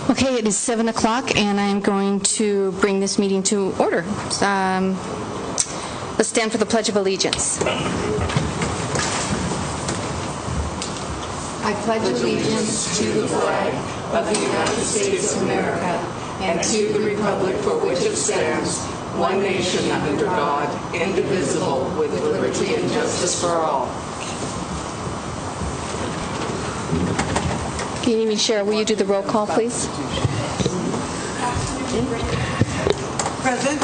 Okay, it is 7 o'clock, and I am going to bring this meeting to order. Let's stand for the Pledge of Allegiance. I pledge allegiance to the flag of the United States of America and to the republic for which it stands, one nation under God, indivisible, with liberty and justice for all. Good evening, Cheryl. Will you do the roll call, please? Present.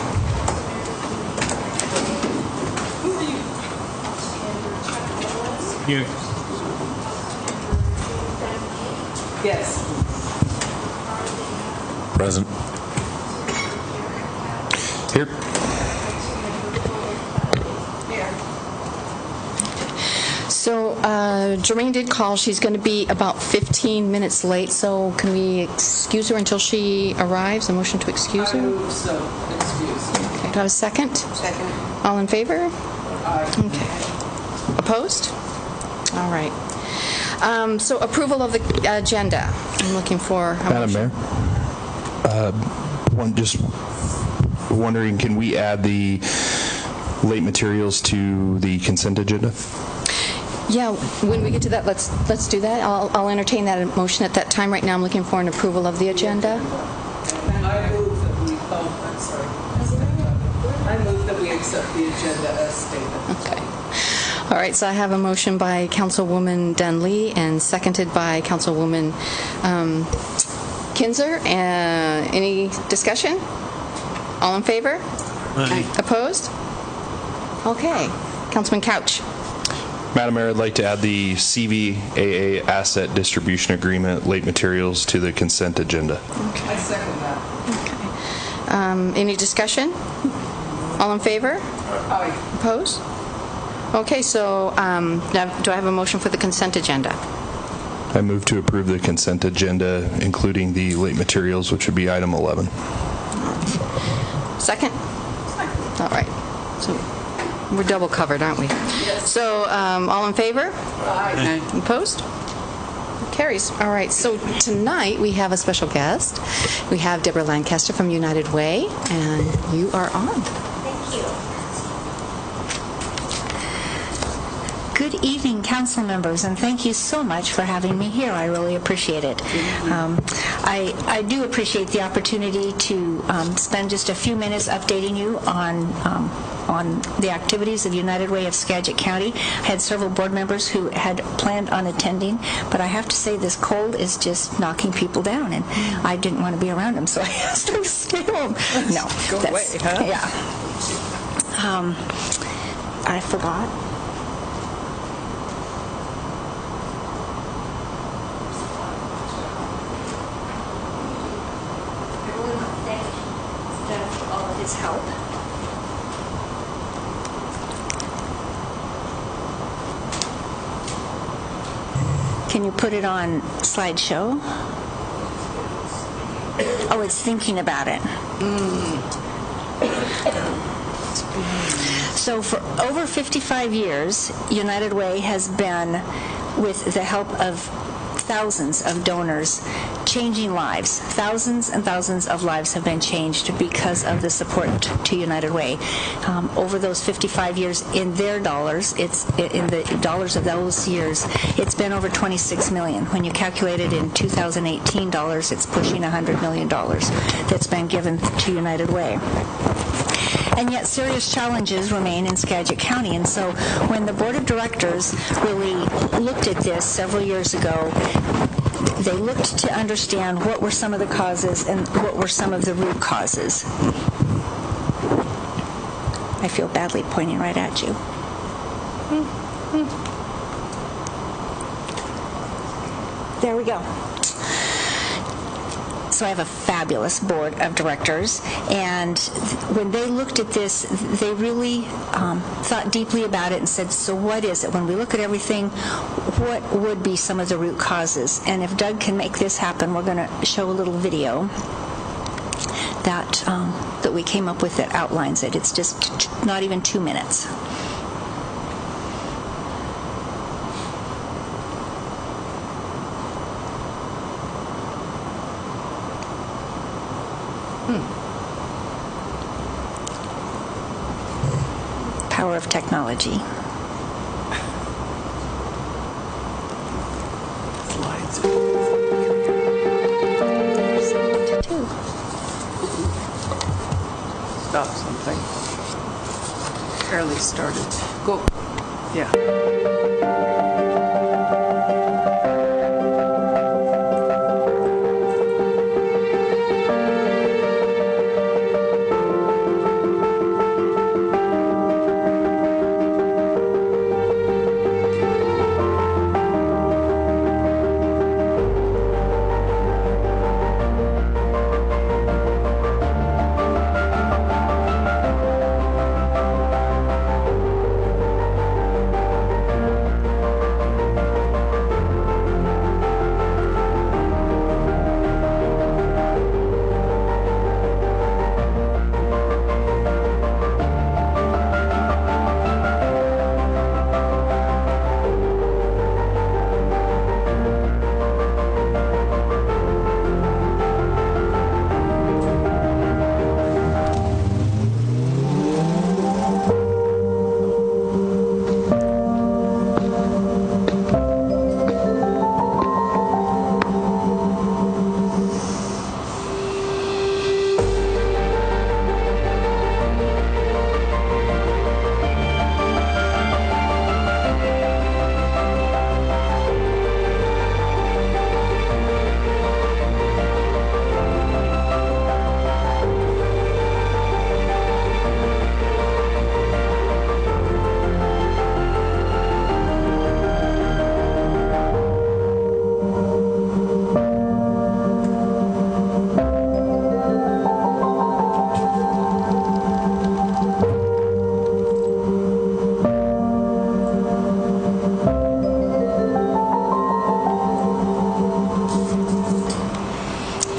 Here. Yes. Present. Here. So Jermaine did call. She's going to be about 15 minutes late, so can we excuse her until she arrives? A motion to excuse her? I move so. Excuse. Okay, do I have a second? Second. All in favor? Aye. Okay. Opposed? All right. So approval of the agenda. I'm looking for a Madam motion. Mayor, just wondering, can we add the late materials to the consent agenda? Yeah, when we get to that, let's do that. I'll entertain that motion at that time. Right now, I'm looking for an approval of the agenda. I move that we. I'm sorry. I move that we accept the agenda as stated. Okay. All right, so I have a motion by Councilwoman Dunley and seconded by Councilwoman Kinzer. Any discussion? All in favor? Aye. Opposed? Okay. Councilman Couch. Madam Mayor, I'd like to add the CVAA Asset Distribution Agreement late materials to the consent agenda. I second that. Okay. Any discussion? All in favor? Aye. Opposed? Okay, so now do I have a motion for the consent agenda? I move to approve the consent agenda, including the late materials, which would be item 11. Second? All right. So we're double covered, aren't we? Yes. So all in favor? Aye. Opposed? Carries. All right. So tonight we have a special guest. We have Deborah Lancaster from United Way, and you are on. Thank you. Good evening, council members, and thank you so much for having me here. I really appreciate it. I do appreciate the opportunity to spend just a few minutes updating you on the activities of United Way of Skagit County. I had several board members who had planned on attending, but I have to say this cold is just knocking people down, and I didn't want to be around them, so I asked them to stay home. No. Go away, huh? Yeah. I forgot. All of his help. Can you put it on slideshow? Oh, it's thinking about it. So for over 55 years, United Way has been, with the help of thousands of donors, changing lives. Thousands and thousands of lives have been changed because of the support to United Way. Over those 55 years, in their dollars, in the dollars of those years, it's been over $26 million. When you calculate it in 2018 dollars, it's pushing $100 million that's been given to United Way. And yet serious challenges remain in Skagit County. And so when the board of directors really looked at this several years ago, they looked to understand what were some of the causes and what were some of the root causes. I feel badly pointing right at you. There we go. So I have a fabulous board of directors, and when they looked at this, they really thought deeply about it and said, so what is it? When we look at everything, what would be some of the root causes? And if Doug can make this happen, we're going to show a little video that we came up with that outlines it. It's just not even 2 minutes. power of technology. Stop something. Barely started. Go. Yeah.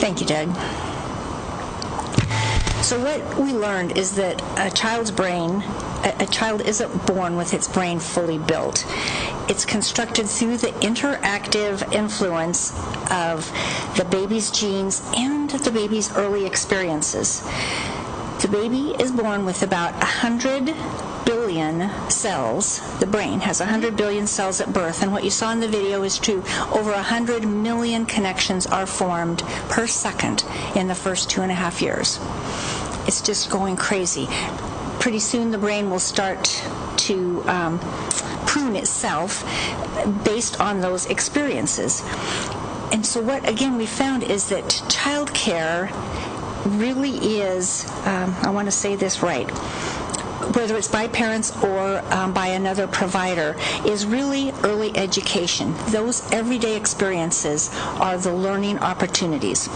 Thank you, Doug. So what we learned is that a child's brain, a child isn't born with its brain fully built. It's constructed through the interactive influence of the baby's genes and the baby's early experiences. The baby is born with about 100 billion cells. The brain has 100 billion cells at birth, and what you saw in the video is true. Over 100 million connections are formed per second in the first 2.5 years. It's just going crazy. Pretty soon the brain will start to prune itself based on those experiences. And so what, again, we found is that child care really is, I want to say this right, whether it's by parents or by another provider, is really early education. Those everyday experiences are the learning opportunities.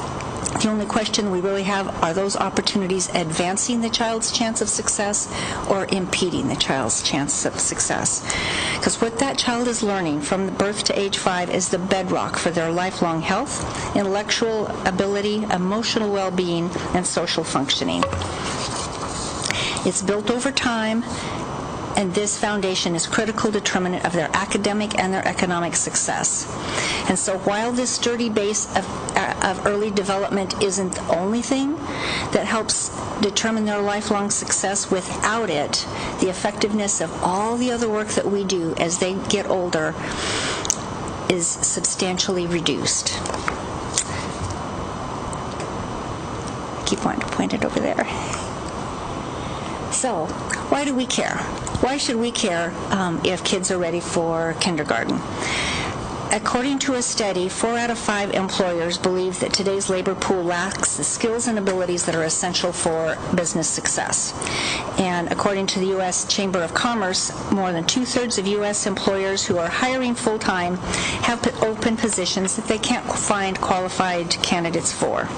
The only question we really have, are those opportunities advancing the child's chance of success or impeding the child's chance of success? Because what that child is learning from birth to age 5 is the bedrock for their lifelong health, intellectual ability, emotional well-being, and social functioning. It's built over time, and this foundation is critical determinant of their academic and their economic success. And so while this sturdy base of early development isn't the only thing that helps determine their lifelong success, without it, the effectiveness of all the other work that we do as they get older is substantially reduced. I keep wanting to point it over there. So, why do we care? Why should we care if kids are ready for kindergarten? According to a study, 4 out of 5 employers believe that today's labor pool lacks the skills and abilities that are essential for business success. And according to the U.S. Chamber of Commerce, more than 2/3 of U.S. employers who are hiring full-time have open positions that they can't find qualified candidates for.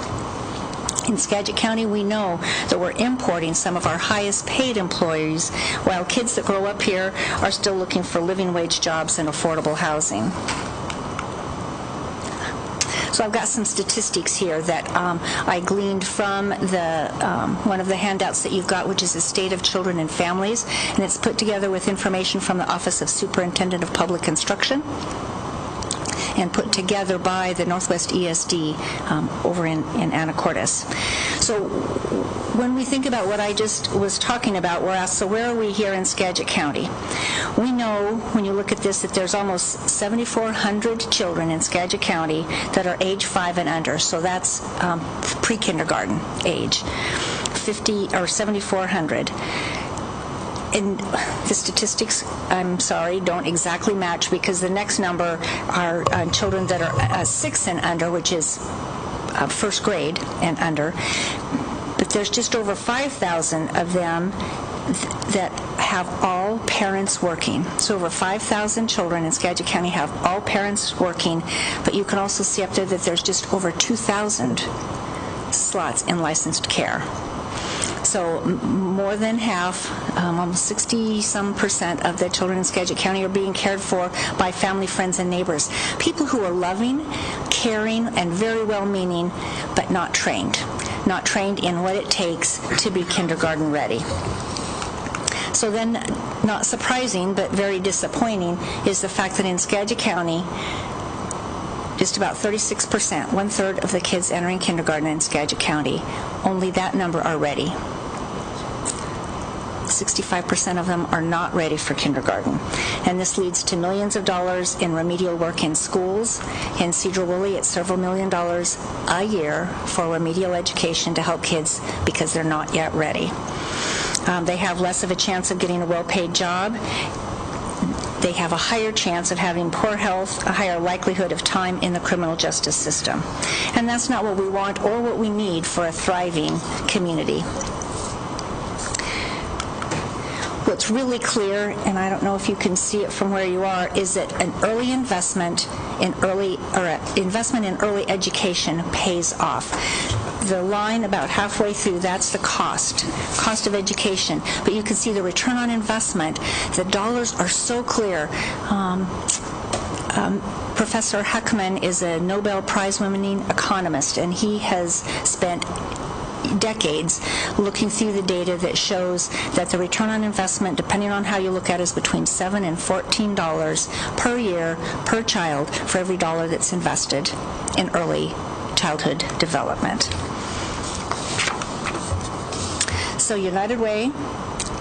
In Skagit County, we know that we're importing some of our highest paid employees, while kids that grow up here are still looking for living wage jobs and affordable housing. So I've got some statistics here that I gleaned from the one of the handouts that you've got, which is the State of Children and Families, and it's put together with information from the Office of Superintendent of Public Instruction. and put together by the Northwest ESD over in Anacortes. So when we think about what I just was talking about, we're asked, so where are we here in Skagit County? We know, when you look at this, that there's almost 7,400 children in Skagit County that are age 5 and under, so that's pre-kindergarten age, 7,400. And the statistics, I'm sorry, don't exactly match, because the next number are children that are 6 and under, which is first grade and under. But there's just over 5,000 of them that have all parents working. So over 5,000 children in Skagit County have all parents working, but you can also see up there that there's just over 2,000 slots in licensed care. So more than half, almost 60-some% of the children in Skagit County are being cared for by family, friends, and neighbors. People who are loving, caring, and very well-meaning, but not trained. Not trained in what it takes to be kindergarten ready. So then, not surprising, but very disappointing, is the fact that in Skagit County, just about 36%, 1/3 of the kids entering kindergarten in Skagit County, only that number are ready. 65% of them are not ready for kindergarten. And this leads to millions of dollars in remedial work in schools. In Sedro-Woolley, it's several $million a year for remedial education to help kids because they're not yet ready. They have less of a chance of getting a well-paid job. They have a higher chance of having poor health, a higher likelihood of time in the criminal justice system. And that's not what we want or what we need for a thriving community. What's really clear, and I don't know if you can see it from where you are, is that an early investment in early education pays off. The line about halfway through, that's the cost of education. But you can see the return on investment. The dollars are so clear. Professor Heckman is a Nobel Prize-winning economist, and he has spent decades looking through the data that shows that the return on investment, depending on how you look at it, is between $7 and $14 per year per child for every dollar that's invested in early childhood development. So United Way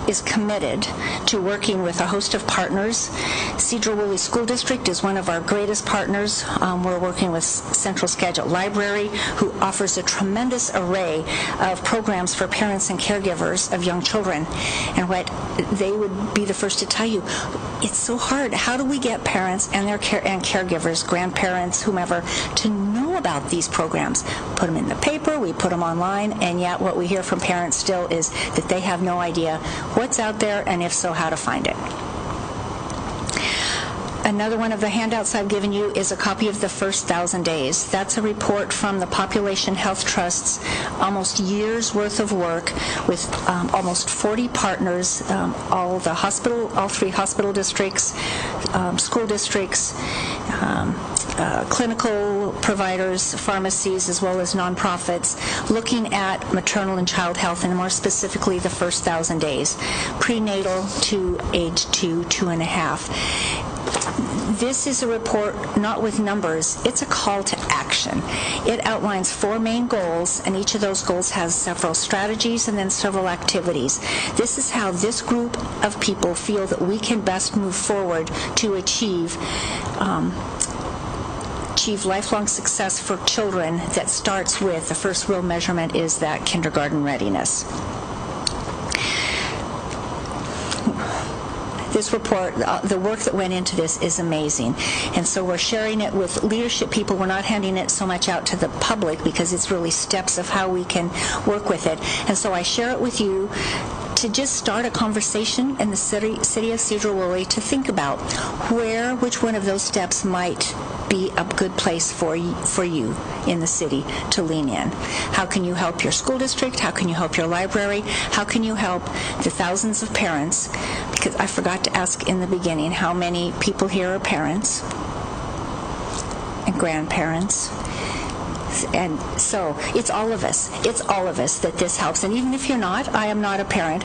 is committed to working with a host of partners. Sedro-Woolley School District is one of our greatest partners. We're working with Central Skagit Library, who offers a tremendous array of programs for parents and caregivers of young children. And what they would be the first to tell you, it's so hard. How do we get parents and their caregivers, grandparents, whomever, to know about these programs? Put them in the paper, we put them online, and yet what we hear from parents still is that they have no idea what's out there, and if so, how to find it. Another one of the handouts I've given you is a copy of the first 1,000 days. That's a report from the Population Health Trust's almost year's worth of work with almost 40 partners, all 3 hospital districts, school districts, clinical providers, pharmacies, as well as nonprofits, looking at maternal and child health, and more specifically the first 1,000 days, prenatal to age 2, 2.5. This is a report not with numbers, it's a call to action. It outlines 4 main goals, and each of those goals has several strategies and then several activities. This is how this group of people feel that we can best move forward to achieve lifelong success for children. That starts with, the first real measurement is that kindergarten readiness. This report, the work that went into this is amazing. And so we're sharing it with leadership people. We're not handing it so much out to the public because it's really steps of how we can work with it. And so I share it with you to just start a conversation in the city of Sedro-Woolley to think about which one of those steps might be a good place for you in the city to lean in. How can you help your school district? How can you help your library? How can you help the thousands of parents? Because I forgot to ask in the beginning, how many people here are parents and grandparents? And so it's all of us. It's all of us that this helps. And even if you're not, I am not a parent,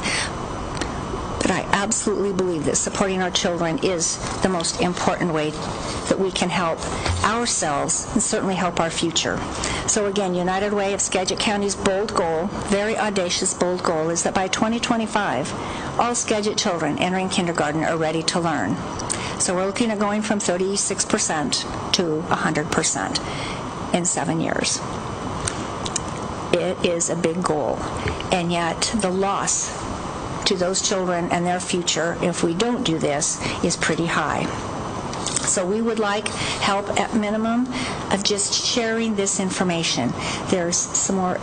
but I absolutely believe that supporting our children is the most important way that we can help ourselves and certainly help our future. So again, United Way of Skagit County's bold goal, very audacious bold goal, is that by 2025, all Skagit children entering kindergarten are ready to learn. So we're looking at going from 36% to 100% in 7 years. It is a big goal, and yet the loss to those children and their future, if we don't do this, is pretty high. So we would like help at minimum of just sharing this information. There's some more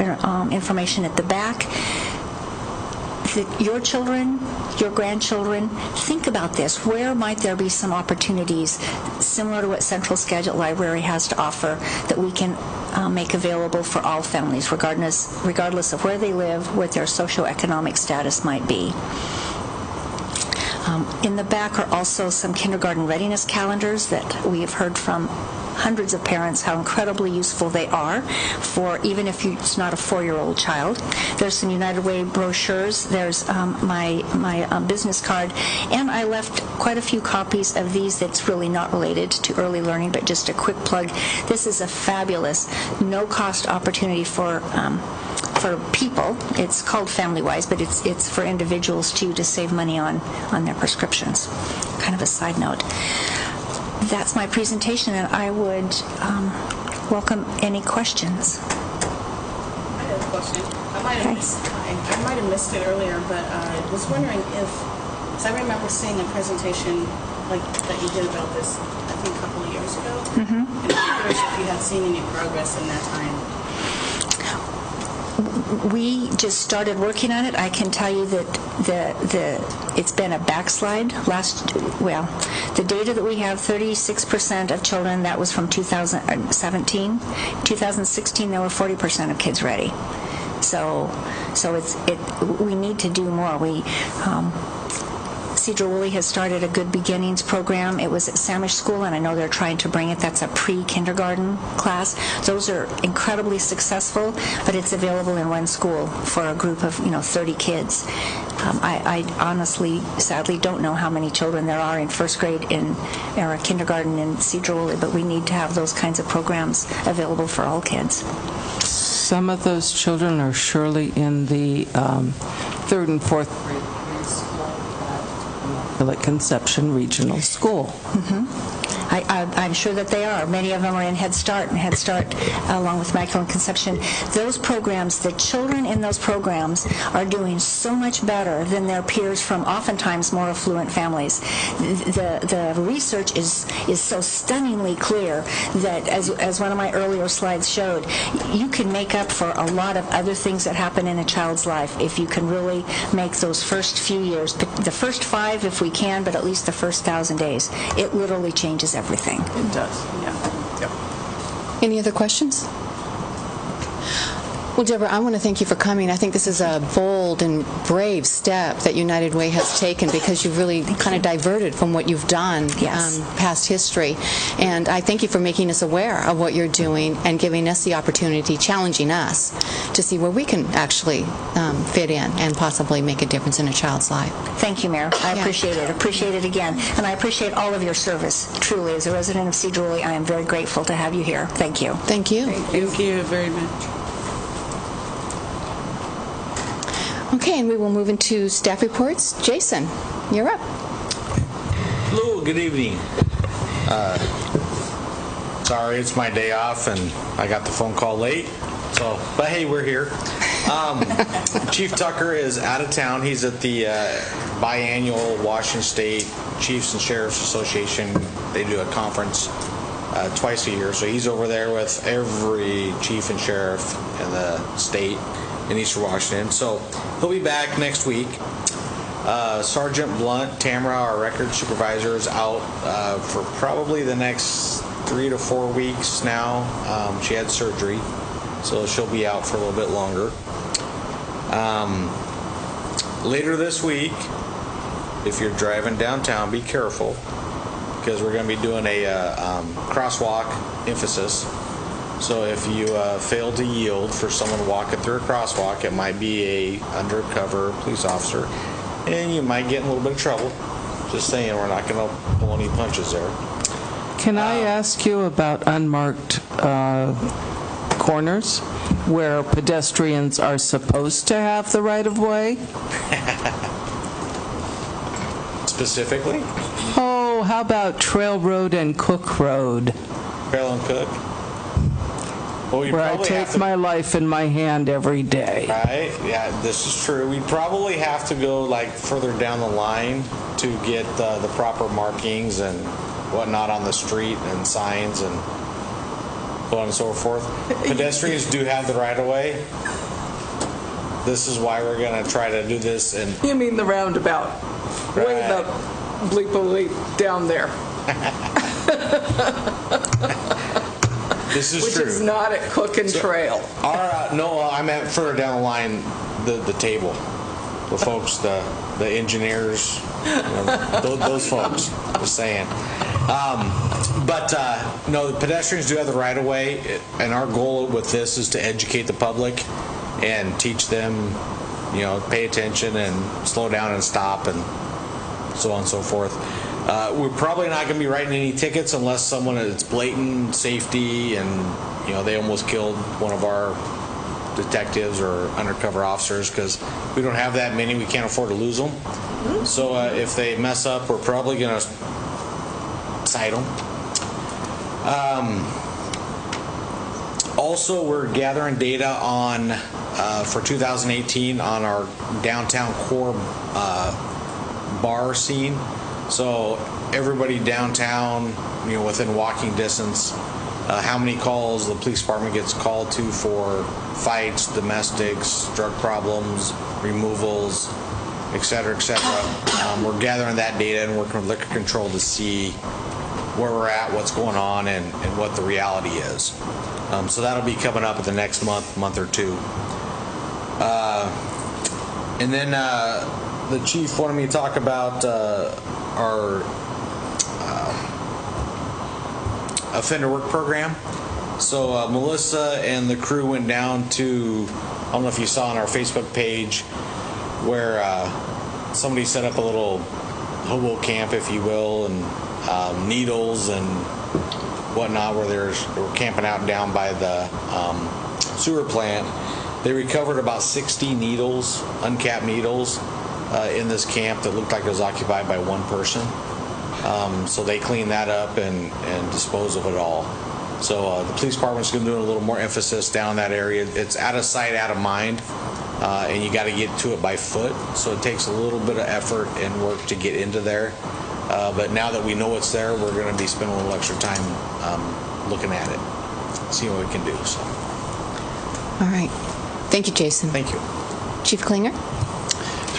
information at the back. Your children, your grandchildren, think about this. Where might there be some opportunities similar to what Central Skagit Library has to offer that we can make available for all families, regardless of where they live, what their socioeconomic status might be. In the back are also some kindergarten readiness calendars that we have heard from hundreds of parents how incredibly useful they are for even if it's not a 4-year-old child. There's some United Way brochures. There's my business card, and I left quite a few copies of these that's really not related to early learning, but just a quick plug. This is a fabulous no-cost opportunity for people. It's called FamilyWise, but it's for individuals too to save money on their prescriptions. Kind of a side note. That's my presentation, and I would welcome any questions. I have a question. I might have missed it earlier, but I was wondering because I remember seeing a presentation like that you did about this, I think a couple of years ago. Mm-hmm. And I'm curious if you had seen any progress in that time. We just started working on it. I can tell you that it's been a backslide. The data that we have, 36% of children, that was from 2017. 2016, there were 40% of kids ready. So we need to do more. Sedro-Woolley has started a Good Beginnings program. It was at Samish School, and I know they're trying to bring it. That's a pre-kindergarten class. Those are incredibly successful, but it's available in one school for a group of 30 kids. I honestly, sadly, don't know how many children there are in first grade or kindergarten in Sedro-Woolley, but we need to have those kinds of programs available for all kids. Some of those children are surely in the 3rd and 4th grade at Conception Regional School. Mm-hmm. I'm sure that they are. Many of them are in Head Start, along with Immaculate Conception. Those programs, the children in those programs are doing so much better than their peers from oftentimes more affluent families. The research is so stunningly clear that, as one of my earlier slides showed, you can make up for a lot of other things that happen in a child's life if you can really make those first few years, the first 5 if we can, but at least the first 1,000 days. It literally changes everything. It does, yeah. Yep. Any other questions? Well, Deborah, I want to thank you for coming. I think this is a bold and brave step that United Way has taken because you've really kind of diverted from what you've done past history. And I thank you for making us aware of what you're doing and giving us the opportunity, challenging us to see where we can actually fit in and possibly make a difference in a child's life. Thank you, Mayor. I appreciate it. Appreciate it again. And I appreciate all of your service. Truly, as a resident of Sedro-Woolley, I am very grateful to have you here. Thank you. Thank you. Thank you very much. Okay, and we will move into staff reports. Jason, you're up. Hello, good evening. Sorry, it's my day off and I got the phone call late. But hey, we're here. Chief Tucker is out of town. He's at the biannual Washington State Chiefs and Sheriffs Association. They do a conference twice a year. So he's over there with every chief and sheriff in the state in Eastern Washington. So he'll be back next week. Sergeant Blunt, Tamara, our record supervisor, is out for probably the next 3 to 4 weeks now. She had surgery, so she'll be out for a little bit longer. Later this week, if you're driving downtown, be careful, because we're going to be doing a crosswalk emphasis. So if you fail to yield for someone walking through a crosswalk, it might be a undercover police officer. and you might get in a little bit of trouble. Just saying, we're not going to pull any punches there. Can I ask you about unmarked corners where pedestrians are supposed to have the right-of-way? Specifically? Oh, how about Trail Road and Cook Road? Trail and Cook? Well, Where I take my life in my hand every day. Right, yeah, this is true. We'd probably have to go like further down the line to get the proper markings and whatnot on the street and signs and so on and so forth. Pedestrians do have the right of way. This is why we're going to try to do this. And You mean the roundabout? Right. Way the bleep down there. this is Which true. is not at Cook and Trail. No, I meant further down the line, the table. The folks, the engineers, those folks, just saying. No, the pedestrians do have the right of way, and our goal with this is to educate the public and teach them, pay attention and slow down and stop and so on and so forth. We're probably not going to be writing any tickets unless someone it's blatant safety and they almost killed one of our detectives or undercover officers, because we don't have that many. We can't afford to lose them. So if they mess up, we're probably going to cite them. Also, we're gathering data on for 2018 on our downtown core bar scene. So everybody downtown, within walking distance, how many calls the police department gets called to for fights, domestics, drug problems, removals, et cetera, et cetera. We're gathering that data and working with liquor control to see where we're at, what's going on, and what the reality is. So that'll be coming up in the next month or two. And then the chief wanted me to talk about our offender work program. So Melissa and the crew went down to, I don't know if you saw on our Facebook page, where somebody set up a little hobo camp, if you will, and needles and whatnot, where they were camping out down by the sewer plant. They recovered about 60 needles, uncapped needles, in this camp that looked like it was occupied by one person. So they cleaned that up and disposed of it all. So the police department's going to do a little more emphasis down that area. It's out of sight, out of mind, and you got to get to it by foot. So it takes a little bit of effort and work to get into there. But now that we know it's there, we're going to be spending a little extra time looking at it, seeing what we can do. So. All right. Thank you, Jason. Thank you. Chief Klinger?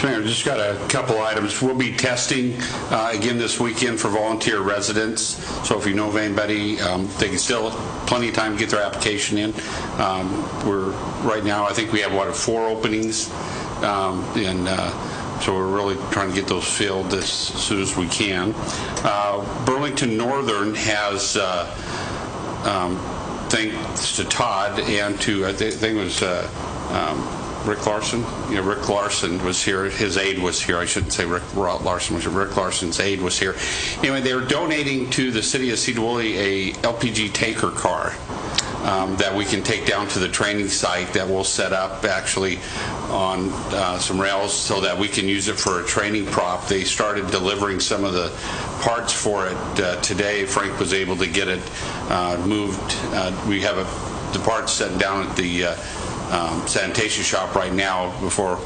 Mayor, just got a couple items. We'll be testing again this weekend for volunteer residents. So if you know of anybody, they can still plenty of time to get their application in. We're right now, I think we have 4 openings, so we're really trying to get those filled as soon as we can. Burlington Northern has, thanks to Todd and to I think it was. Rick Larson? Yeah, Rick Larson was here. His aide was here. I shouldn't say Rick Larson was here. Rick Larson's aide was here. Anyway, they were donating to the city of Sedro-Woolley a LPG tanker car that we can take down to the training site that we'll set up actually on some rails so that we can use it for a training prop. They started delivering some of the parts for it today. Frank was able to get it moved. We have the parts set down at the sanitation shop right now before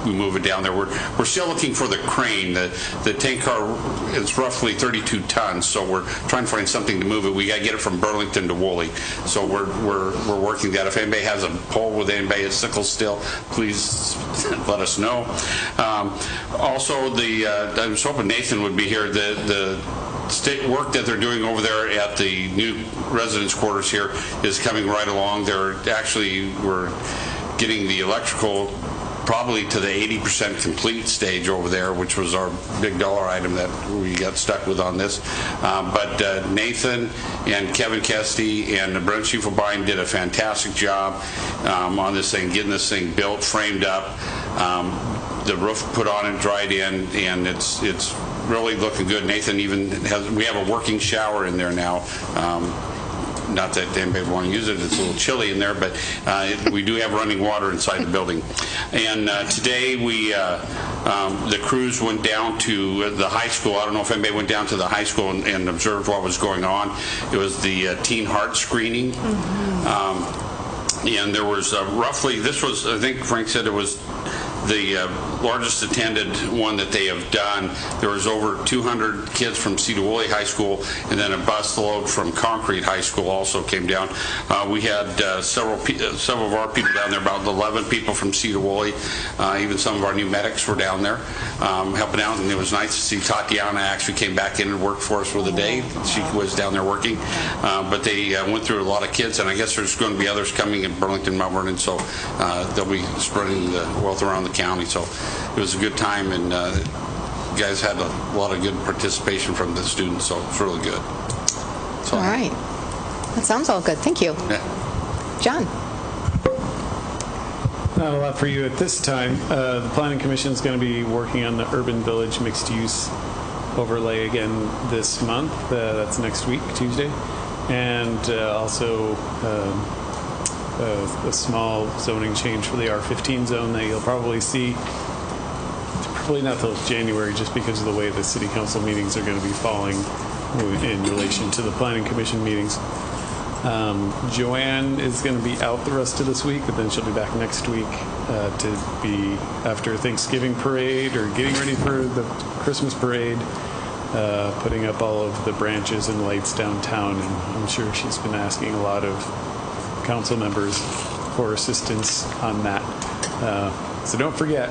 we move it down there. We're still looking for the crane. The tank car is roughly 32 tons, so we're trying to find something to move it. We got to get it from Burlington to Woolley, so we're working that. If anybody has a pole with anybody at sickle still, please let us know. Also, I was hoping Nathan would be here. The state work that they're doing over there at the new residence quarters here is coming right along. We're getting the electrical probably to the 80% complete stage over there, which was our big dollar item that we got stuck with on this. But Nathan and Kevin Kesty and Brent Schiefelbein did a fantastic job on this thing, getting this thing built, framed up. the roof put on and dried in, and it's really looking good. Nathan even we have a working shower in there now. Not that anybody would want to use it, it's a little chilly in there, but we do have running water inside the building. And today the crews went down to the high school. I don't know if anybody went down to the high school and observed what was going on. It was the teen heart screening. And there was roughly, this was, I think Frank said it was the largest attended one that they have done. There was over 200 kids from Sedro-Woolley High School, and then a busload from Concrete High School also came down. We had several of our people down there, about 11 people from Sedro-Woolley. Even some of our new medics were down there helping out, and it was nice to see Tatiana actually came back in and worked for us for the day. She was down there working, but they went through a lot of kids, and I guess there's going to be others coming in Burlington, Mount Vernon, so they'll be spreading the wealth around the county. So it was a good time, and you guys had a lot of good participation from the students, so it's really good. So, all right. That sounds all good. Thank you. Yeah. John. Not a lot for you at this time. The Planning Commission is going to be working on the Urban Village mixed-use overlay again this month. That's next week, Tuesday. And also a small zoning change for the R15 zone that you'll probably see, probably not till January, just because of the way the City Council meetings are going to be falling in relation to the Planning Commission meetings. Joanne is going to be out the rest of this week, but then she'll be back next week to be after Thanksgiving parade or getting ready for the Christmas parade, putting up all of the branches and lights downtown. And I'm sure she's been asking a lot of council members for assistance on that. So don't forget.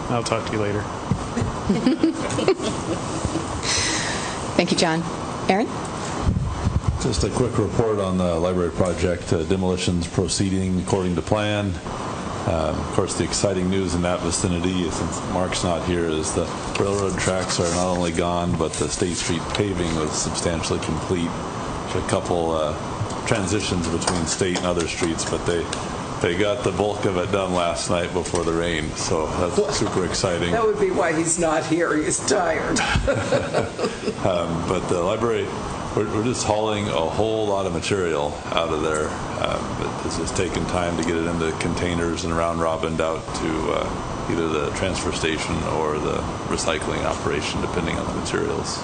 I'll talk to you later. Thank you, John. Aaron? Just a quick report on the library project. Demolitions proceeding according to plan. Of course, the exciting news in that vicinity, since Mark's not here, is the railroad tracks are not only gone, but the State Street paving was substantially complete. There's a couple transitions between State and other streets, but they got the bulk of it done last night before the rain, so that's super exciting. That would be why he's not here. He's tired. But the library, we're just hauling a whole lot of material out of there. It's just taking time to get it into containers and round robined out to either the transfer station or the recycling operation, depending on the materials.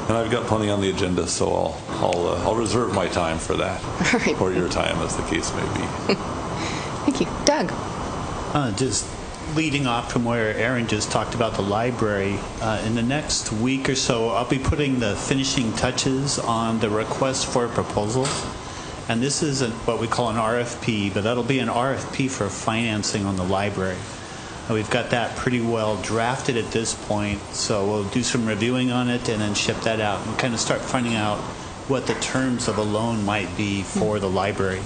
And I've got plenty on the agenda, so I'll reserve my time for that, All right. or your time, as the case may be. Thank you. Doug? Just leading off from where Aaron just talked about the library, in the next week or so, I'll be putting the finishing touches on the request for proposal. And this is what we call an RFP, but that'll be an RFP for financing on the library. We've got that pretty well drafted at this point, so we'll do some reviewing on it and then ship that out and kind of start finding out what the terms of a loan might be for the library.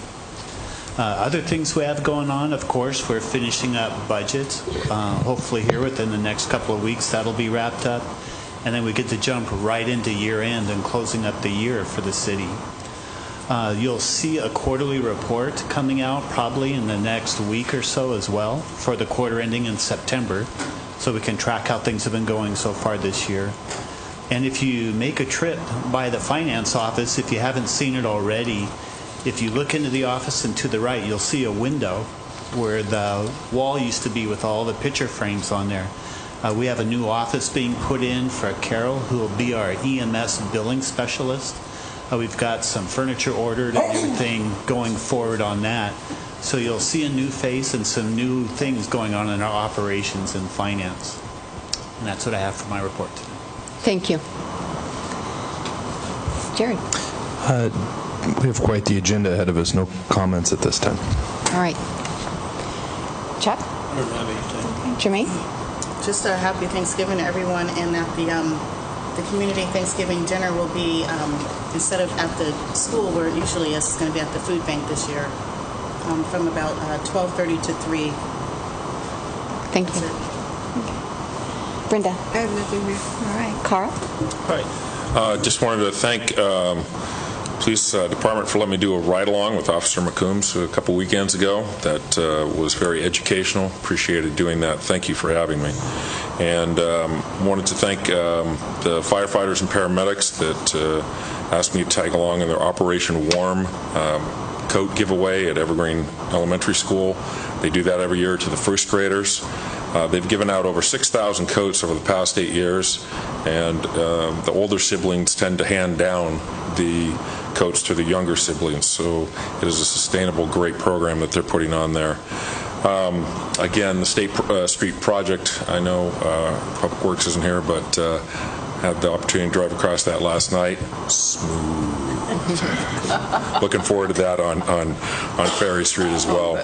Other things we have going on, of course, we're finishing up budget. Hopefully here within the next couple of weeks that'll be wrapped up. And then we get to jump right into year end and closing up the year for the city. You'll see a quarterly report coming out probably in the next week or so as well for the quarter ending in September, so we can track how things have been going so far this year. And if you make a trip by the finance office, if you haven't seen it already, if you look into the office and to the right, you'll see a window where the wall used to be with all the picture frames on there. We have a new office being put in for Carol, who will be our EMS billing specialist. We've got some furniture ordered and everything going forward on that. So you'll see a new face and some new things going on in our operations and finance. And that's what I have for my report today. Thank you. Jerry? We have quite the agenda ahead of us. No comments at this time. All right. Chuck? I don't have anything. Jermaine? Just a happy Thanksgiving to everyone, and that the community Thanksgiving dinner will be, instead of at the school where it usually is, it's going to be at the food bank this year, from about 12:30 to 3. Thank you. Brenda? I have nothing more. All right. Carl? Hi. Just wanted to thank police department for letting me do a ride-along with Officer McCombs a couple weekends ago. That was very educational. Appreciated doing that. Thank you for having me. And wanted to thank the firefighters and paramedics that asked me to tag along in their Operation Warm coat giveaway at Evergreen Elementary School. They do that every year to the first graders. They've given out over 6,000 coats over the past 8 years, and the older siblings tend to hand down the coats to the younger siblings, so it is a sustainable, great program that they're putting on there. Again, the State Street Project, I know Public Works isn't here, but had the opportunity to drive across that last night. Smooth. Looking forward to that on Ferry Street as well.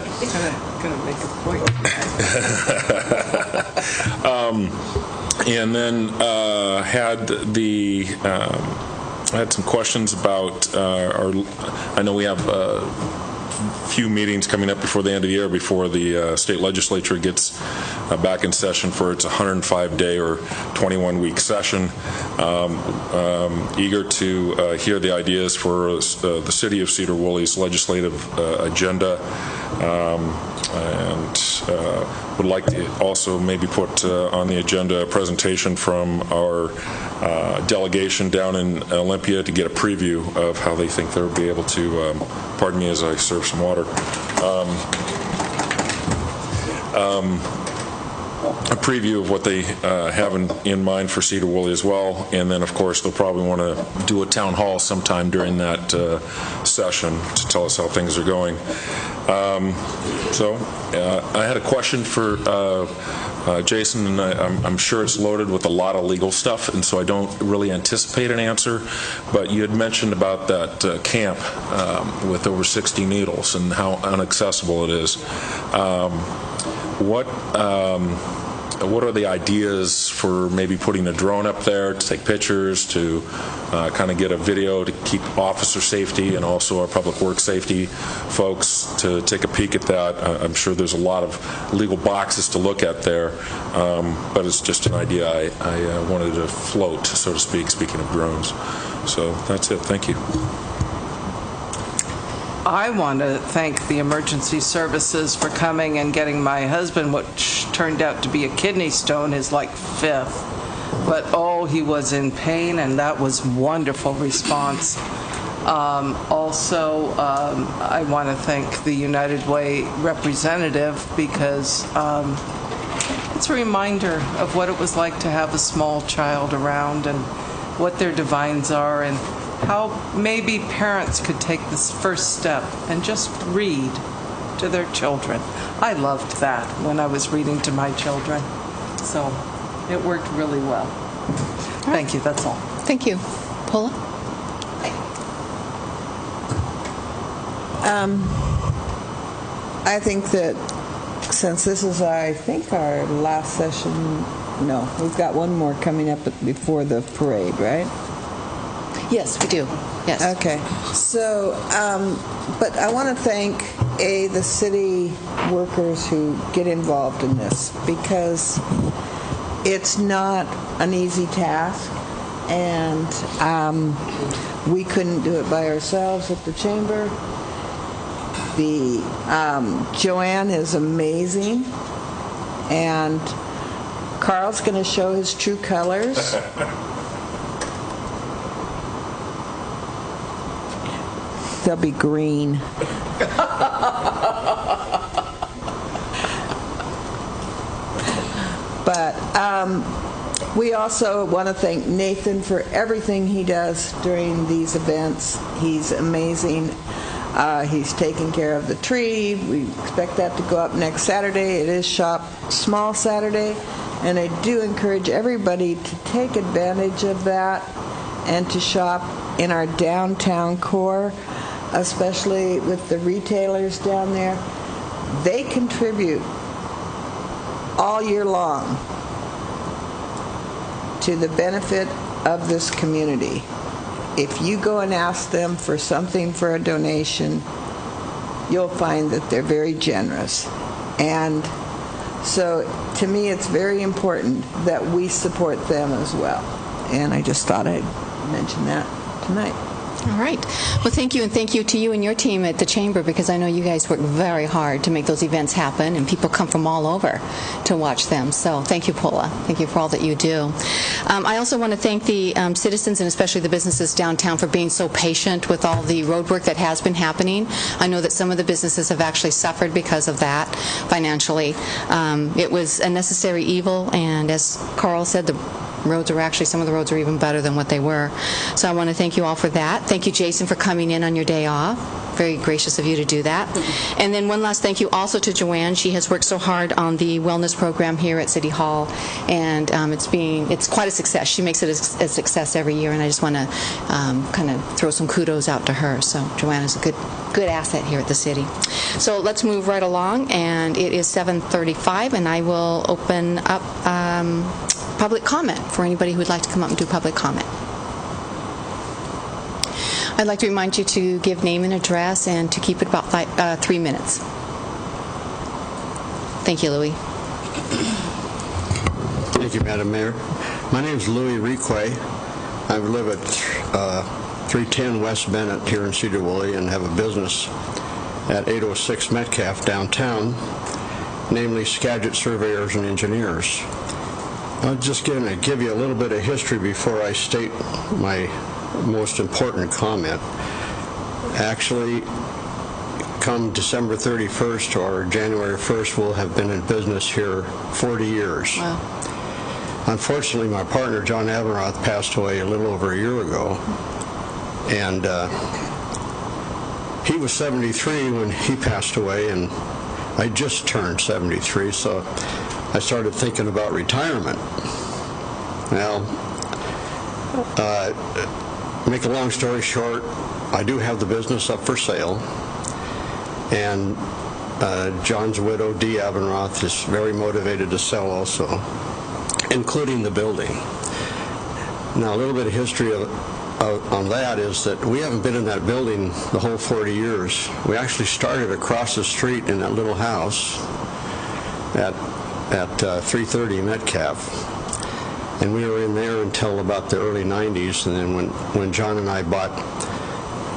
Gonna make a point. And then had some questions about I know we have few meetings coming up before the end of the year, before the state legislature gets back in session for its 105-day or 21-week session. Eager to hear the ideas for the City of Sedro-Woolley's legislative agenda, and would like to also maybe put on the agenda a presentation from our delegation down in Olympia to get a preview of how they think they'll be able to, pardon me as I serve some water, a preview of what they have in mind for Sedro-Woolley as well. And then, of course, they'll probably want to do a town hall sometime during that session to tell us how things are going. I had a question for Jason, and I'm sure it's loaded with a lot of legal stuff, and so I don't really anticipate an answer, but you had mentioned about that camp with over 60 needles and how inaccessible it is. What are the ideas for maybe putting a drone up there to take pictures, to kind of get a video to keep officer safety and also our public works safety folks to take a peek at that? I'm sure there's a lot of legal boxes to look at there, but it's just an idea I wanted to float, so to speak, speaking of drones. So that's it. Thank you. I want to thank the emergency services for coming and getting my husband, which turned out to be a kidney stone, his fifth. But he was in pain, and that was wonderful response. Also, I want to thank the United Way representative, because it's a reminder of what it was like to have a small child around and what their divines are, and how maybe parents could take this first step and just read to their children. I loved that when I was reading to my children. So it worked really well. Thank you. That's all. Thank you. Paula? I think that since this is, I think, our last session, no, we've got one more coming up before the parade, right? Yes, we do. Yes. Okay. So, but I want to thank, the city workers who get involved in this, because it's not an easy task, and we couldn't do it by ourselves at the chamber. Joanne is amazing, and Carl's going to show his true colors. They'll be green. But we also want to thank Nathan for everything he does during these events. He's amazing. He's taking care of the tree. We expect that to go up next Saturday. It is Shop Small Saturday, and I do encourage everybody to take advantage of that and to shop in our downtown core, especially with the retailers down there. They contribute all year long to the benefit of this community. If you go and ask them for something for a donation, you'll find that they're very generous. And so to me, it's very important that we support them as well. And I just thought I'd mention that tonight. All right. Well, thank you, and thank you to you and your team at the Chamber, because I know you guys work very hard to make those events happen, and people come from all over to watch them. So thank you, Paula. Thank you for all that you do. I also want to thank the citizens, and especially the businesses downtown, for being so patient with all the road work that has been happening. I know that some of the businesses have actually suffered because of that financially. It was a necessary evil, and as Carl said, some of the roads are even better than what they were. So I want to thank you all for that. Thank you, Jason, for coming in on your day off. Very gracious of you to do that. And then one last thank you also to Joanne. She has worked so hard on the wellness program here at City Hall, and it's quite a success. She makes it a success every year, and I just want to kind of throw some kudos out to her. So Joanne is a good asset here at the city. So let's move right along, and it is 7:35, and I will open up public comment for anybody who would like to come up and do public comment. I'd like to remind you to give name and address and to keep it about 3 minutes. Thank you, Louis. Thank you, Madam Mayor. My name is Louis Requay. I live at 310 West Bennett here in Sedro-Woolley and have a business at 806 Metcalf downtown, namely Skagit Surveyors and Engineers. I'm just going to give you a little bit of history before I state my most important comment. Actually, come December 31st or January 1st, we'll have been in business here 40 years. Wow. Unfortunately, my partner, John Abernroth, passed away a little over a year ago. And he was 73 when he passed away, and I just turned 73, so I started thinking about retirement. Now, make a long story short, I do have the business up for sale, and John's widow, Dee Abernroth, is very motivated to sell also, including the building. Now, a little bit of history on that is that we haven't been in that building the whole 40 years. We actually started across the street in that little house at 330 Metcalf. And we were in there until about the early 90s, and then when John and I bought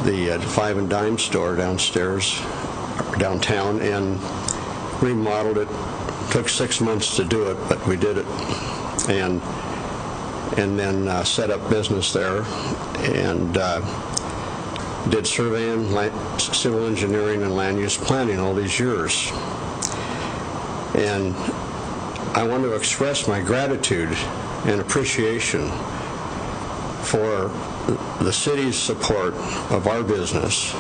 the Five and Dime store downstairs, downtown, and remodeled it. Took 6 months to do it, but we did it. And then set up business there, and did surveying, civil engineering, and land use planning all these years. And I want to express my gratitude and appreciation for the city's support of our business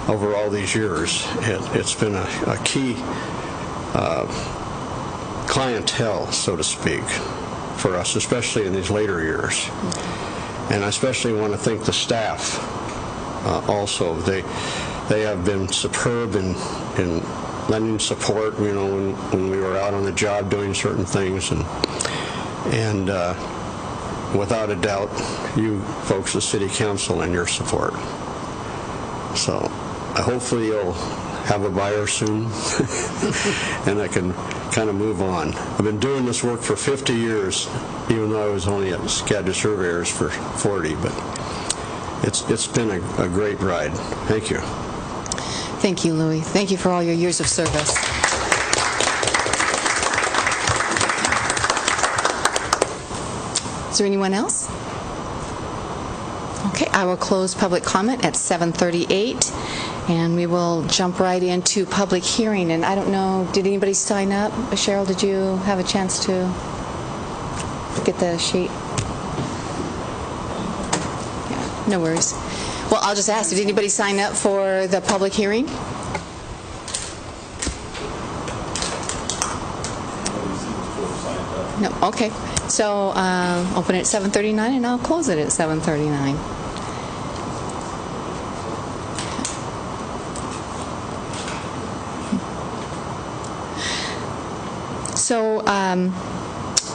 over all these years. It's been a key clientele, so to speak, for us, especially in these later years. And I especially want to thank the staff also. They have been superb in lending support, you know, when we were out on the job doing certain things, and without a doubt, you folks, the City Council, and your support. So hopefully you'll have a buyer soon, and I can kind of move on. I've been doing this work for 50 years, even though I was only at Skagit Surveyors for 40, but it's been a great ride. Thank you. Thank you, Louis. Thank you for all your years of service. Is there anyone else? Okay, I will close public comment at 7:38, and we will jump right into public hearing. And I don't know, did anybody sign up? Cheryl, did you have a chance to get the sheet? Yeah, no worries. Well, I'll just ask, did anybody sign up for the public hearing? No, okay. So open it at 7:39, and I'll close it at 7:39. So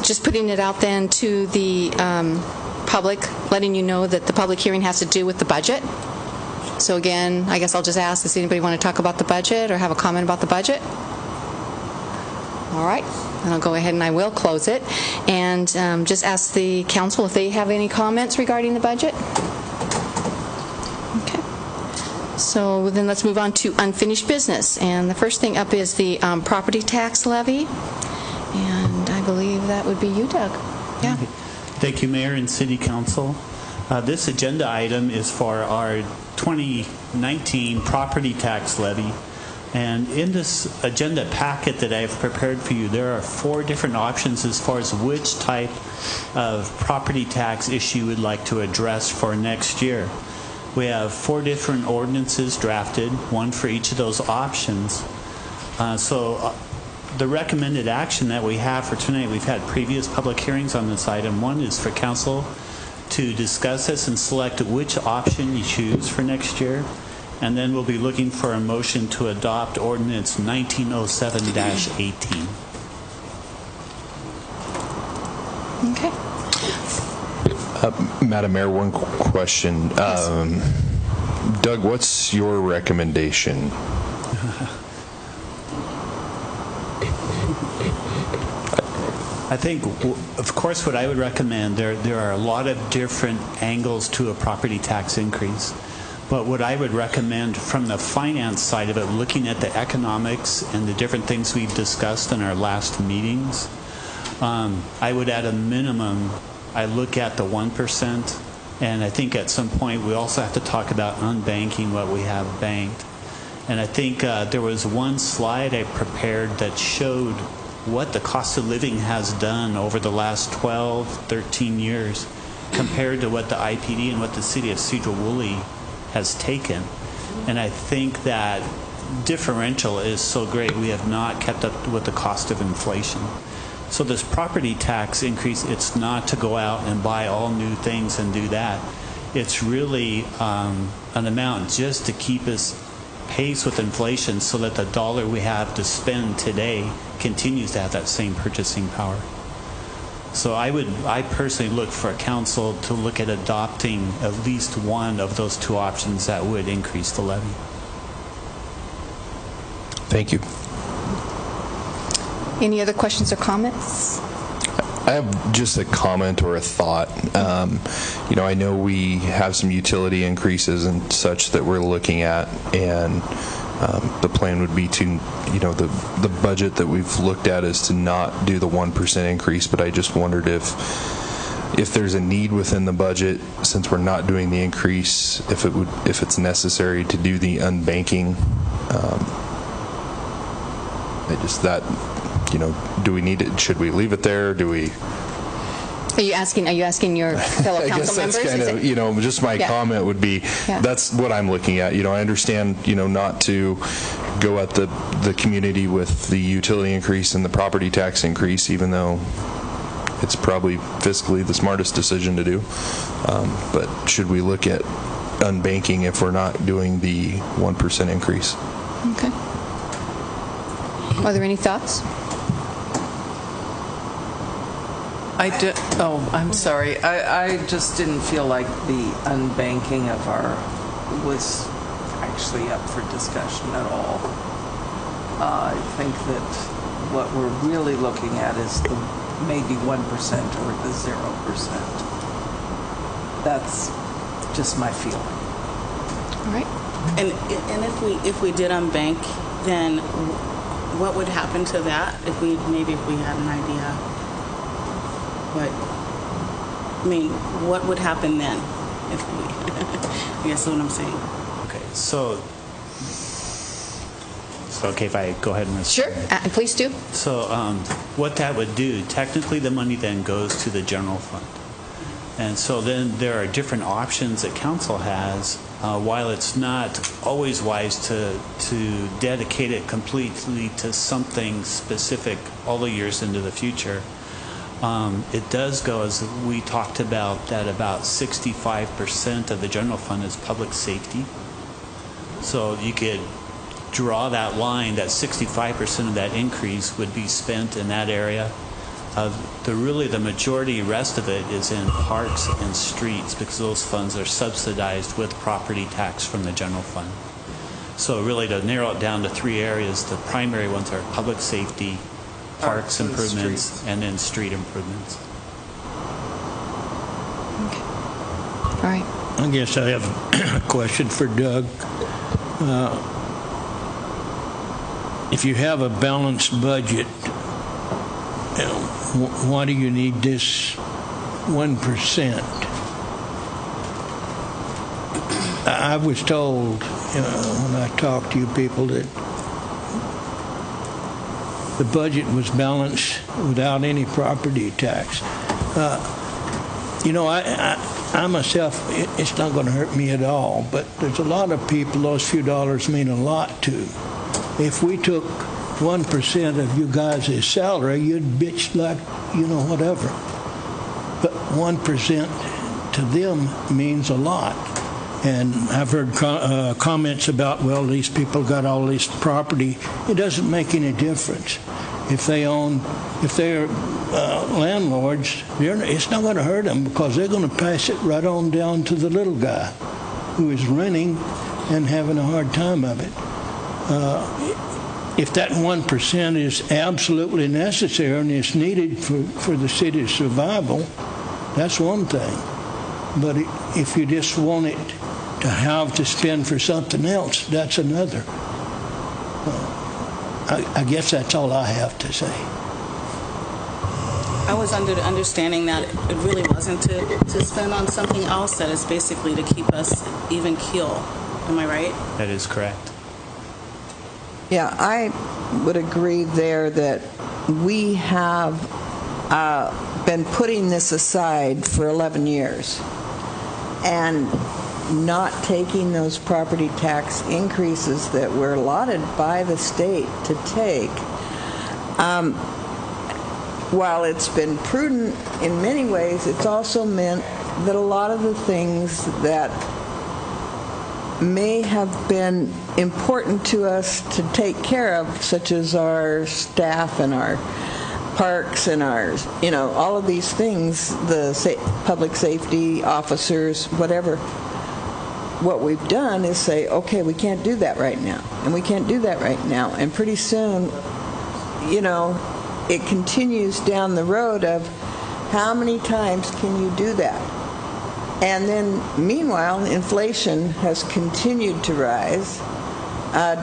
just putting it out then to the public, letting you know that the public hearing has to do with the budget. So again, I guess I'll just ask, does anybody want to talk about the budget or have a comment about the budget? All right, and I'll go ahead and I will close it. And just ask the council if they have any comments regarding the budget. So then let's move on to unfinished business. And the first thing up is the property tax levy. And I believe that would be you, Doug. Yeah. Thank you, Mayor and City Council. This agenda item is for our 2019 property tax levy. And in this agenda packet that I've prepared for you, there are 4 different options as far as which type of property tax issue we'd like to address for next year. We have 4 different ordinances drafted, one for each of those options. The recommended action that we have for tonight, we've had previous public hearings on this item. One is for council to discuss this and select which option you choose for next year. And then we'll be looking for a motion to adopt ordinance 1907-18. Okay. Madam Mayor, one question. Doug, what's your recommendation? I think, of course, what I would recommend, there are a lot of different angles to a property tax increase. But what I would recommend from the finance side of it, looking at the economics and the different things we've discussed in our last meetings, I would at a minimum, I look at the 1%, and I think at some point we also have to talk about unbanking what we have banked. And I think there was one slide I prepared that showed what the cost of living has done over the last 12, 13 years compared to what the IPD and what the city of Sedro-Woolley has taken. And I think that differential is so great. We have not kept up with the cost of inflation. So this property tax increase, it's not to go out and buy all new things and do that. It's really an amount just to keep us pace with inflation so that the dollar we have to spend today continues to have that same purchasing power. So I personally look for council to look at adopting at least one of those 2 options that would increase the levy. Thank you. Any other questions or comments? I have just a comment or a thought. I know we have some utility increases and such that we're looking at, and the plan would be to, the budget that we've looked at is to not do the 1% increase, but I just wondered if there's a need within the budget, since we're not doing the increase, if it's necessary to do the unbanking. Do we need it? Should we leave it there? Do we? Are you asking your fellow council members? I guess that's kind of, just my comment would be, that's what I'm looking at. I understand, not to go at the community with the utility increase and the property tax increase, even though it's probably fiscally the smartest decision to do. But should we look at unbanking if we're not doing the 1% increase? Okay. Are there any thoughts? I'm sorry. I just didn't feel like the unbanking of was actually up for discussion at all. I think that what we're really looking at is the maybe 1% or the 0%. That's just my feeling. All right. And if we did unbank, then what would happen to that if we had an idea? What would happen then if we, I guess that's what I'm saying. Okay, so okay if I go ahead and Sure, please do. So what that would do, technically the money then goes to the general fund. And so then there are different options that council has. While it's not always wise to dedicate it completely to something specific all the years into the future, it does go, as we talked about, that about 65% of the general fund is public safety. So you could draw that line, that 65% of that increase would be spent in that area. The majority rest of it is in parks and streets, because those funds are subsidized with property tax from the general fund. So really, to narrow it down to 3 areas, the primary ones are public safety, parks improvements, and then street improvements. Okay. All right. I guess I have a question for Doug. if you have a balanced budget, why do you need this 1%? I was told when I talked to you people that the budget was balanced without any property tax. I myself, it's not going to hurt me at all, but there's a lot of people those few dollars mean a lot to. If we took 1% of you guys' salary, you'd bitch like, whatever. But 1% to them means a lot. And I've heard comments about, well, these people got all this property. It doesn't make any difference. If they're landlords, it's not going to hurt them because they're going to pass it right on down to the little guy who is renting and having a hard time of it. If that 1% is absolutely necessary and is needed for the city's survival, that's one thing. But if you just want it to have to spend for something else, that's another. I guess that's all I have to say. I was under the understanding that it really wasn't to spend on something else, that it's basically to keep us even keel. Am I right? That is correct. Yeah, I would agree there that we have been putting this aside for 11 years and not taking those property tax increases that were allotted by the state to take. While it's been prudent in many ways, it's also meant that a lot of the things that may have been important to us to take care of, such as our staff and our parks and our, all of these things, the public safety officers, whatever, what we've done is say, okay, we can't do that right now, and we can't do that right now. And pretty soon, it continues down the road of how many times can you do that? And then, meanwhile, inflation has continued to rise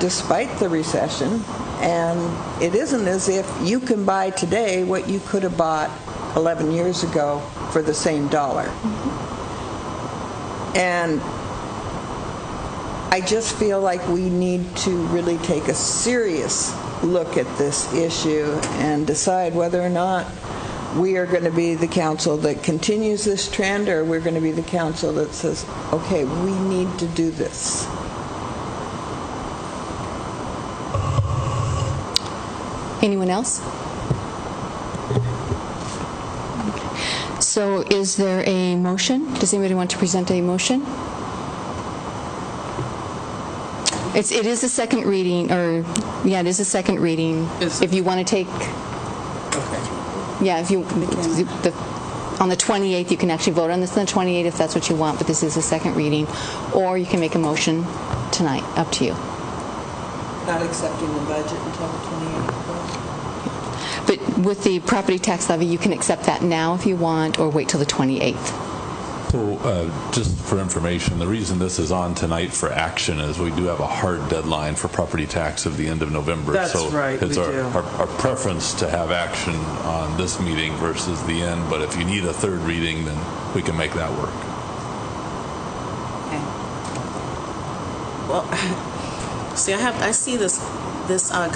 despite the recession, and it isn't as if you can buy today what you could have bought 11 years ago for the same dollar. And I just feel like we need to really take a serious look at this issue and decide whether or not we are going to be the council that continues this trend, or we're going to be the council that says, okay, we need to do this. Anyone else? So is there a motion? Does anybody want to present a motion? It is a second reading, it is a second reading. If you want to take... Okay. Yeah, if you... on the 28th, you can actually vote on this on the 28th if that's what you want, but this is a second reading. Or you can make a motion tonight, up to you. Not accepting the budget until the 28th. But with the property tax levy, you can accept that now if you want, or wait till the 28th. So just for information, the reason this is on tonight for action is we do have a hard deadline for property tax of the end of November. That's so right, it's we our preference to have action on this meeting versus the end, but if you need a third reading, then we can make that work. Okay. Well, see, I see this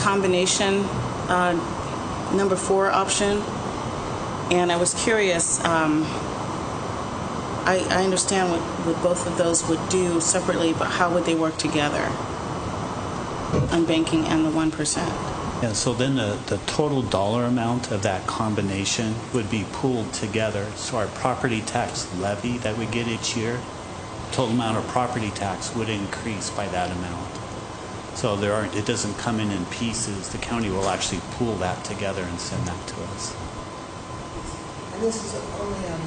combination number 4 option, and I was curious. I understand what both of those would do separately, but how would they work together on banking and the 1%? Yeah, so then the total dollar amount of that combination would be pooled together. So our property tax levy that we get each year, total amount of property tax would increase by that amount. So it doesn't come in pieces. The county will actually pool that together and send that to us. And this is only on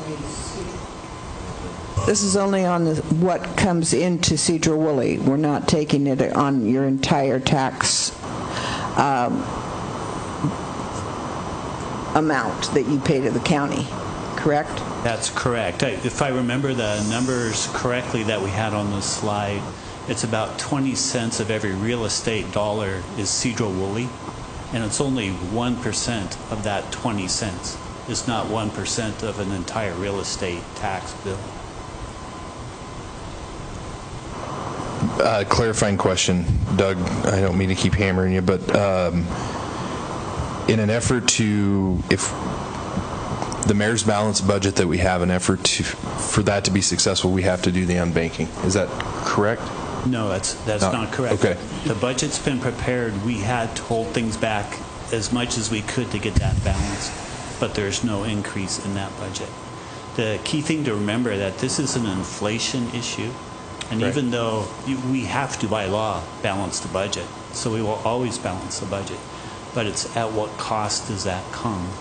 This is only on what comes into Sedro-Woolley. We're not taking it on your entire tax amount that you pay to the county, correct? That's correct. If I remember the numbers correctly that we had on the slide, it's about 20 cents of every real estate dollar is Sedro-Woolley, and it's only 1% of that 20 cents. It's not 1% of an entire real estate tax bill. Clarifying question, Doug, I don't mean to keep hammering you, but in an effort to, if the mayor's balanced budget that we have, an effort for that to be successful, we have to do the unbanking. Is that correct? No, that's not correct. Okay. The budget's been prepared. We had to hold things back as much as we could to get that balance, but there's no increase in that budget. The key thing to remember that this is an inflation issue, and even though we have to, by law, balance the budget, so we will always balance the budget, but it's at what cost does that come?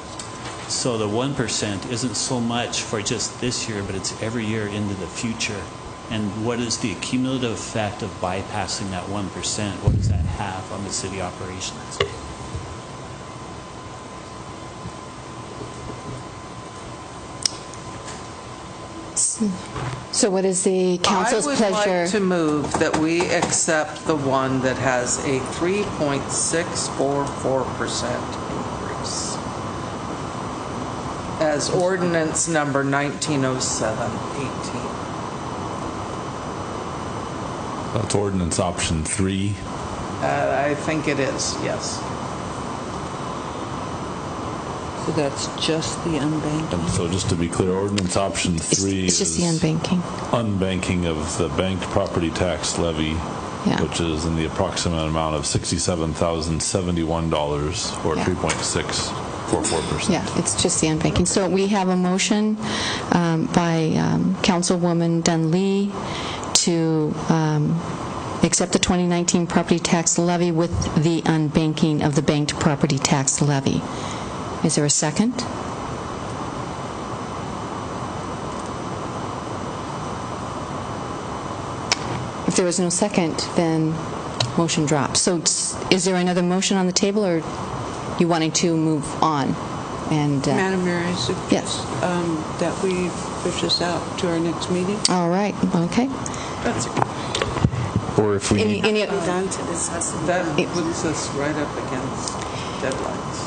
So the 1% isn't so much for just this year, but it's every year into the future. And what is the cumulative effect of bypassing that 1%? What does that have on the city operations? So what is the council's pleasure? I would like to move that we accept the one that has a 3.644% increase as ordinance number 1907-18. That's ordinance option 3. I think it is, yes. So that's just the unbanking? And so just to be clear, ordinance option 3 It's just the is unbanking. unbanking of the banked property tax levy, which is in the approximate amount of $67,071 or 3.644%. Yeah, it's just the unbanking. So we have a motion by Councilwoman Dunlea to accept the 2019 property tax levy with the unbanking of the banked property tax levy. Is there a second? If there is no second, then motion drops. So is there another motion on the table, or you wanting to move on? And Madam Mayor, I suggest that we push this out to our next meeting. all right, okay. That's Or if we need... Any Done to discuss it. that puts us right up against deadlines.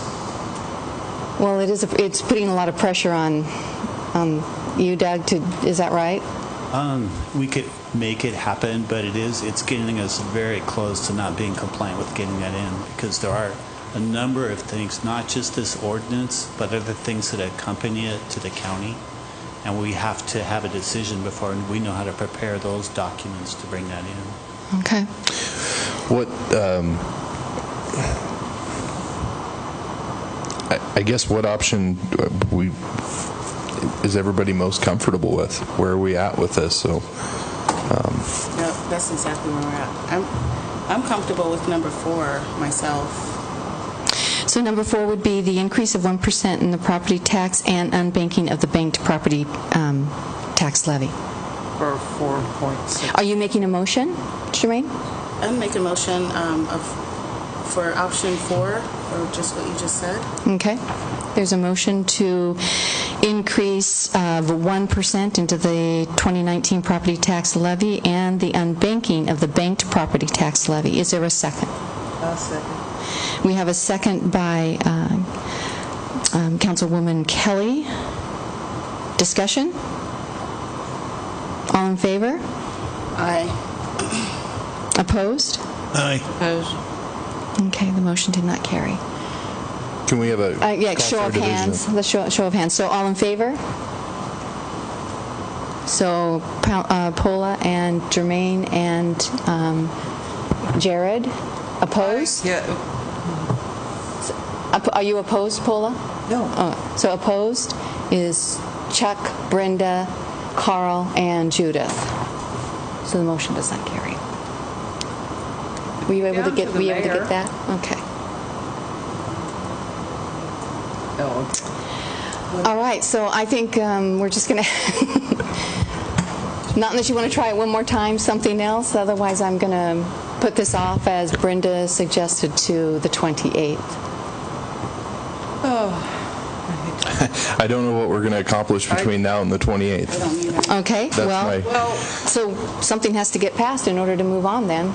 Well, it's putting a lot of pressure on you, Doug, is that right? We could make it happen, but it's getting us very close to not being compliant with getting that in, because there are a number of things, not just this ordinance, but other things that accompany it to the county, and we have to have a decision before we know how to prepare those documents to bring that in. Okay. What, I guess what option is everybody most comfortable with? Where are we at with this? So, No, that's exactly where we're at. I'm comfortable with number 4 myself. So number 4 would be the increase of 1% in the property tax and unbanking of the banked property tax levy. For 4.6. Are you making a motion, Shireen? I'm making a motion for option 4, or just what you just said. Okay. There's a motion to increase the 1% into the 2019 property tax levy and the unbanking of the banked property tax levy. Is there a second? A second. We have a second by Councilwoman Kelly. Discussion? All in favor? Aye. Opposed? Aye. Opposed. Okay, the motion did not carry. can we have a Yeah, show of hands. Let's show of hands. So all in favor? So Paula and Jermaine and Jared opposed? Yeah. Are you opposed, Paula? No. Oh, so opposed is Chuck, Brenda, Carl, and Judith. So the motion does not carry. Were you able to get that? Okay. Oh, okay. All right, so I think we're just going to, not unless you want to try it one more time, something else, otherwise I'm going to put this off, as Brenda suggested, to the 28th. Oh. I don't know what we're going to accomplish between now and the 28th. Okay, so something has to get passed in order to move on then.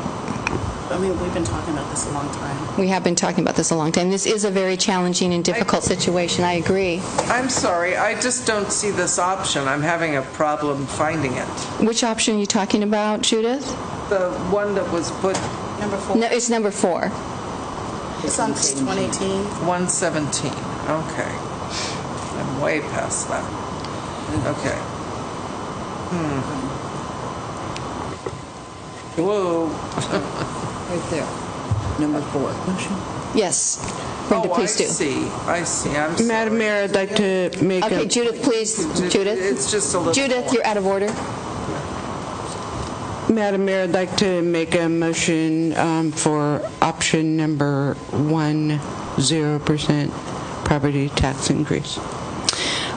I mean, we've been talking about this a long time. We have been talking about this a long time. This is a very challenging and difficult situation. I agree. I'm sorry, I just don't see this option. I'm having a problem finding it. Which option are you talking about, Judith? The one that was put... Number 4. No, it's number 4. It's on page 118. 117, okay. I'm way past that. Okay. Whoa. Right there. Number 4. Yes. Brenda, please do. I see. I'm sorry. Madam Mayor, I'd like to make Okay, Judith, please. Judith? It's just a little... Judith, you're out of order. Madam Mayor, I'd like to make a motion for option number 1, 0% property tax increase.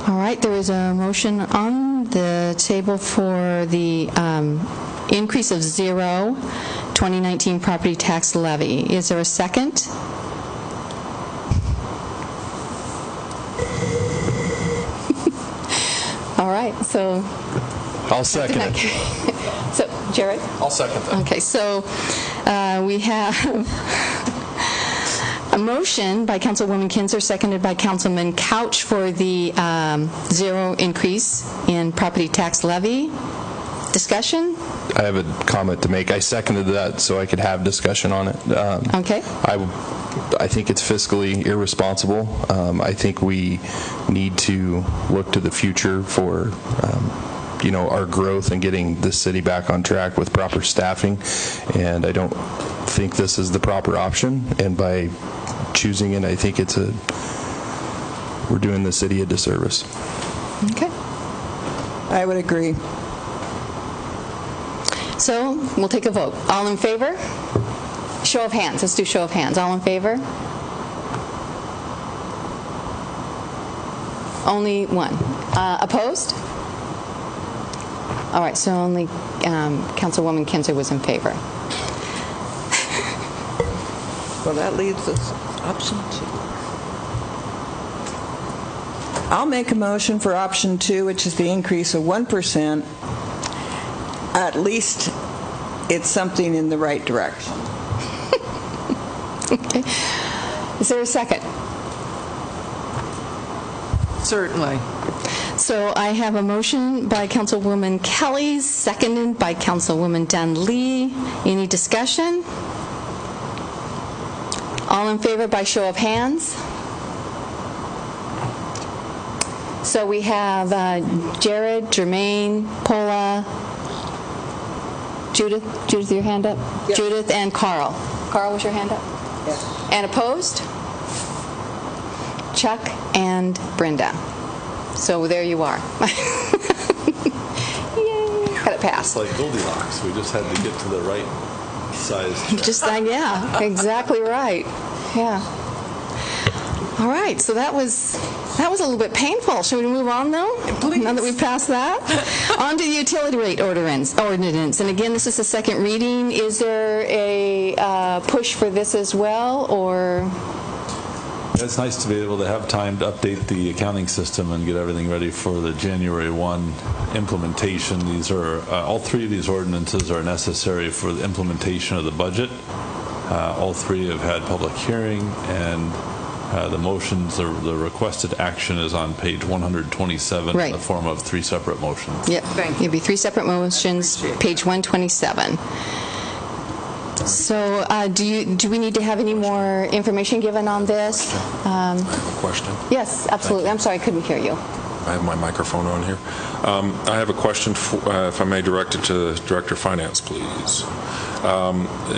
All right, there is a motion on the table for the increase of 0 2019 property tax levy. Is there a second? All right, so... I'll second it. So, Jared? I'll second that. Okay, so we have a motion by Councilwoman Kinzer, seconded by Councilman Couch for the 0 increase in property tax levy. Discussion? I have a comment to make. I seconded that so I could have discussion on it. Okay. I think it's fiscally irresponsible. I think we need to look to the future for our growth and getting this city back on track with proper staffing, and I don't think this is the proper option, and by choosing it, I think we're doing the city a disservice. Okay. I would agree. So we'll take a vote. All in favor? Show of hands. Let's do show of hands. All in favor? Only one. Opposed? All right, so only Councilwoman Kinzer was in favor. Well, that leaves us option 2. I'll make a motion for option 2, which is the increase of 1%. At least it's something in the right direction. Okay. Is there a second? Certainly. So I have a motion by Councilwoman Kelly, seconded by Councilwoman Dunlea. Any discussion? All in favor by show of hands? So we have Jared, Jermaine, Paula, Judith, your hand up? Yep. Judith and Carl. Carl, was your hand up? Yes. And opposed? Chuck and Brenda. So there you are. Yay. Got it passed. It's like Goldilocks. We just had to get to the right size. Just, yeah, exactly right. Yeah. All right, so that was a little bit painful. Should we move on, though? Please. Now that we've passed that? On to the utility rate ordinance. And again, this is the second reading. Is there a push for this as well, or... It's nice to be able to have time to update the accounting system and get everything ready for the January 1 implementation. These are all 3 of these ordinances are necessary for the implementation of the budget. All 3 have had public hearing, and the motions, the requested action is on page 127 Right. in the form of 3 separate motions. Yep. Thank you. It'll be 3 separate motions, page 127. So do we need to have any more information given on this? I have a question. Yes, absolutely. I'm sorry, I couldn't hear you. I have my microphone on here. I have a question, if I may direct it to the Director of Finance, please.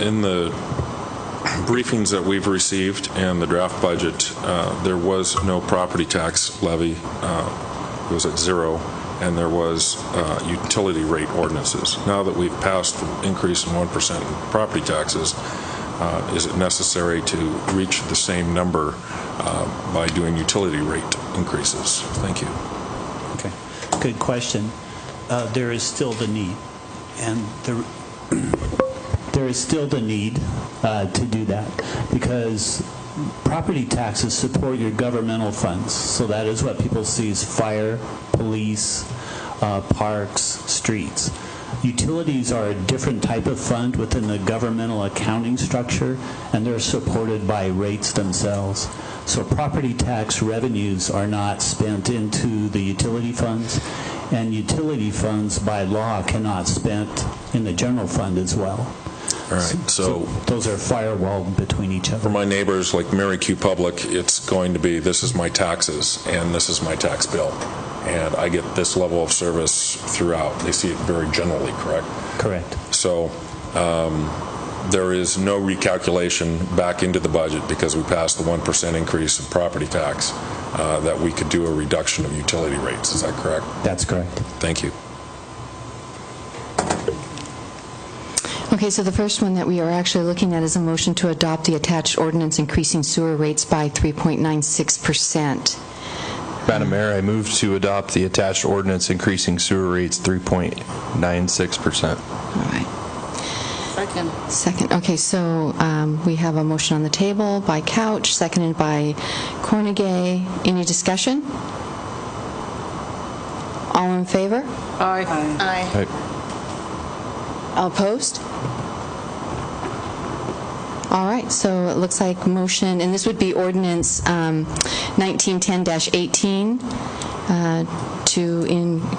In the briefings that we've received and the draft budget, there was no property tax levy. It was at 0, and there was utility rate ordinances. Now that we've passed the increase in 1% in property taxes, is it necessary to reach the same number by doing utility rate increases? Thank you. Okay, good question. There is still the need, and there is still the need to do that, because property taxes support your governmental funds. So that is what people see as fire, police, parks, streets. Utilities are a different type of fund within the governmental accounting structure, and they're supported by rates themselves. So property tax revenues are not spent into the utility funds, and utility funds by law cannot spent in the general fund as well. All right, so those are firewalled between each other. for my neighbors like Mary Q. Public, it's going to be, this is my taxes and this is my tax bill. And I get this level of service throughout. They see it very generally, correct? Correct. So there is no recalculation back into the budget because we passed the 1% increase in property tax that we could do a reduction of utility rates. Is that correct? That's correct. Thank you. Okay, so the first one that we are actually looking at is a motion to adopt the attached ordinance increasing sewer rates by 3.96%. Madam Mayor, I move to adopt the attached ordinance increasing sewer rates 3.96%. All right. Second. Second. Okay, so we have a motion on the table by Couch, seconded by Cornegay. Any discussion? All in favor? Aye. Aye. All opposed? All right, so it looks like motion, and this would be ordinance 1910-18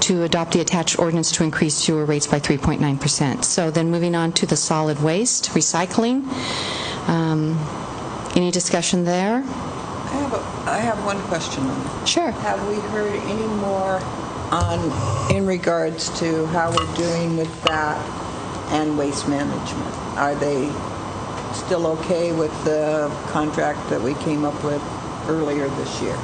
to adopt the attached ordinance to increase sewer rates by 3.9%. So then moving on to the solid waste recycling. Any discussion there? I have one question on that. Sure. Have we heard any more in regards to how we're doing with that and waste management? Are they still okay with the contract that we came up with earlier this year?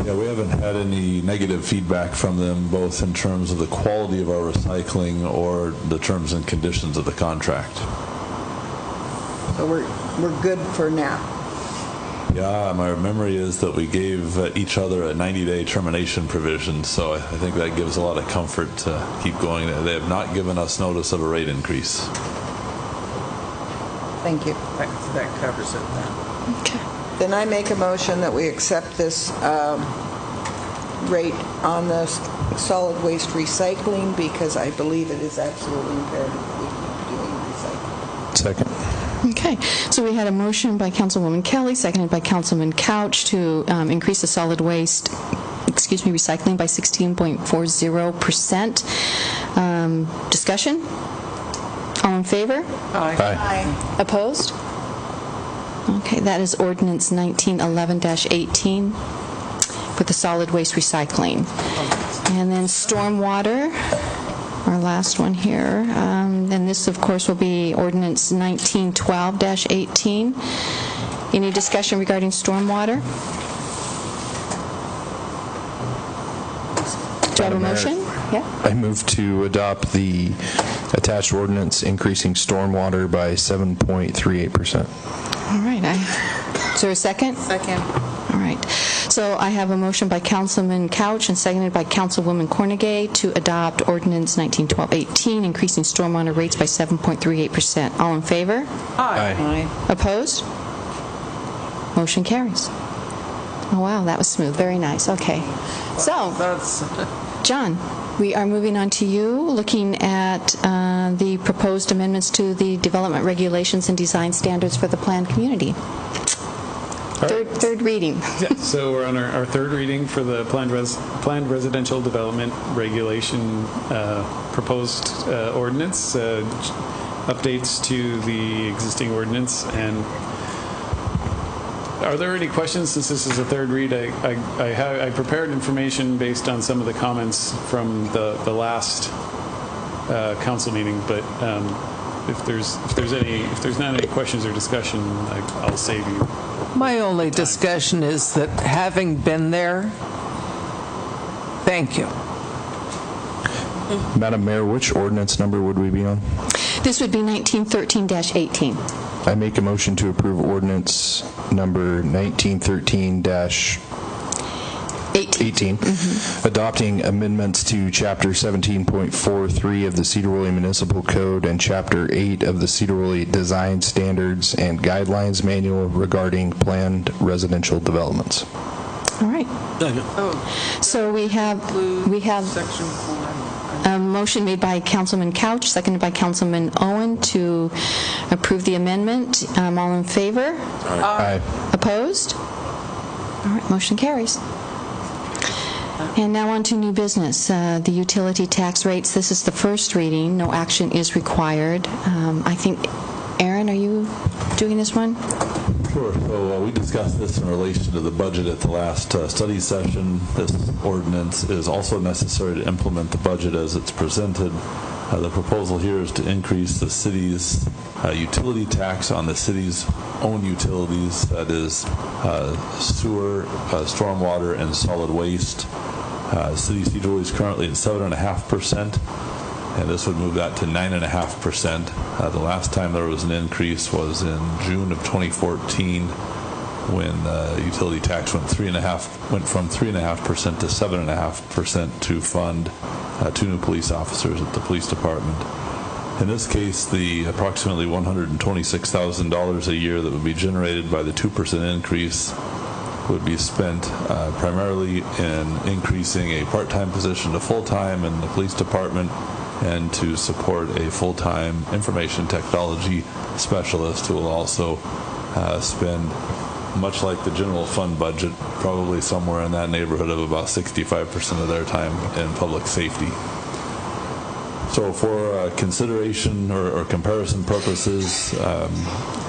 Yeah, we haven't had any negative feedback from them, both in terms of the quality of our recycling or the terms and conditions of the contract. So we're good for now. Yeah, my memory is that we gave each other a 90-day termination provision, so I think that gives a lot of comfort to keep going. They have not given us notice of a rate increase. Thank you. That covers it then. Okay. Then I make a motion that we accept this rate on the solid waste recycling because I believe it is absolutely imperative that we keep doing recycling. Second. Okay, so we had a motion by Councilwoman Kelly, seconded by Councilman Couch to increase the solid waste, recycling by 16.40%. Discussion? All in favor? Aye. Aye. Opposed? Okay, that is ordinance 1911-18 with the solid waste recycling. And then stormwater, our last one here. And this, of course, will be ordinance 1912-18. Any discussion regarding stormwater? Do you have a motion? Yeah. I move to adopt the attached ordinance increasing stormwater by 7.38%. All right. Is there a second? Second. All right. So I have a motion by Councilman Couch and seconded by Councilwoman Cornegay to adopt ordinance 1912-18, increasing stormwater rates by 7.38%. All in favor? Aye. Opposed? Motion carries. Oh, wow, that was smooth. Very nice. Okay. So, That's John, we are moving on to you, looking at the proposed amendments to the development regulations and design standards for the planned community. Third reading. Yeah, so we're on our third reading for the planned residential development regulation proposed ordinance, updates to the existing ordinance. And are there any questions? Since this is a third read, I prepared information based on some of the comments from the last council meeting, but if there's not any questions or discussion, I'll save you. my only discussion is that having been there, thank you. Madam Mayor, which ordinance number would we be on? This would be 1913-18. I make a motion to approve ordinance number 1913-18. 18. Adopting amendments to Chapter 17.43 of the Sedro-Woolley Municipal Code and Chapter 8 of the Sedro-Woolley Design Standards and Guidelines Manual regarding planned residential developments. All right. So we have Section 4. a motion made by Councilman Couch, seconded by Councilman Owen to approve the amendment. All in favor? Aye. Opposed? All right, motion carries. And now on to new business, the utility tax rates. This is the first reading. No action is required. I think, Aaron, are you doing this one? Sure. So we discussed this in relation to the budget at the last study session. This ordinance is also necessary to implement the budget as it's presented. The proposal here is to increase the city's utility tax on the city's own utilities, that is sewer, stormwater, and solid waste. City Sedro-Woolley is currently at 7.5%. And this would move that to 9.5%. The last time there was an increase was in June of 2014, when utility tax went from 3.5% to 7.5% to fund 2 new police officers at the police department. In this case, the approximately $126,000 a year that would be generated by the 2% increase would be spent primarily in increasing a part-time position to full-time in the police department, and to support a full-time information technology specialist who will also spend, much like the general fund budget, probably somewhere in that neighborhood of about 65% of their time in public safety. So for consideration or comparison purposes,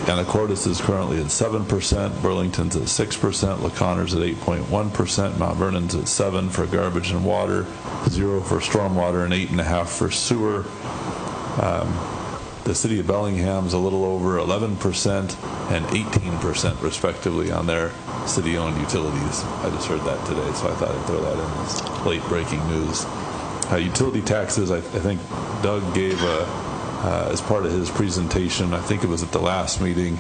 Anacortes is currently at 7%, Burlington's at 6%, LaConner's at 8.1%, Mount Vernon's at 7% for garbage and water, 0% for stormwater, and 8.5% for sewer. The city of Bellingham's a little over 11% and 18% respectively on their city-owned utilities. I just heard that today, so I thought I'd throw that in as late breaking news. Utility taxes, I think Doug gave as part of his presentation, I think it was at the last meeting,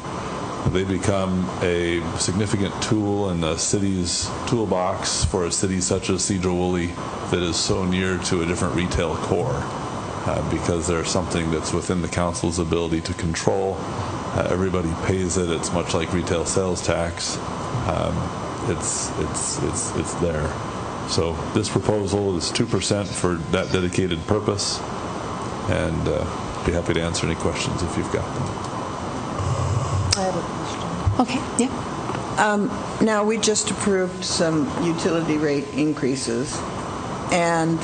they become a significant tool in the city's toolbox for a city such as Sedro-Woolley that is so near to a different retail core, because they're something that's within the council's ability to control. Everybody pays it. It's much like retail sales tax. It's there. So this proposal is 2% for that dedicated purpose, and be happy to answer any questions if you've got them. I have a question. Okay, yeah. Now, we just approved some utility rate increases, and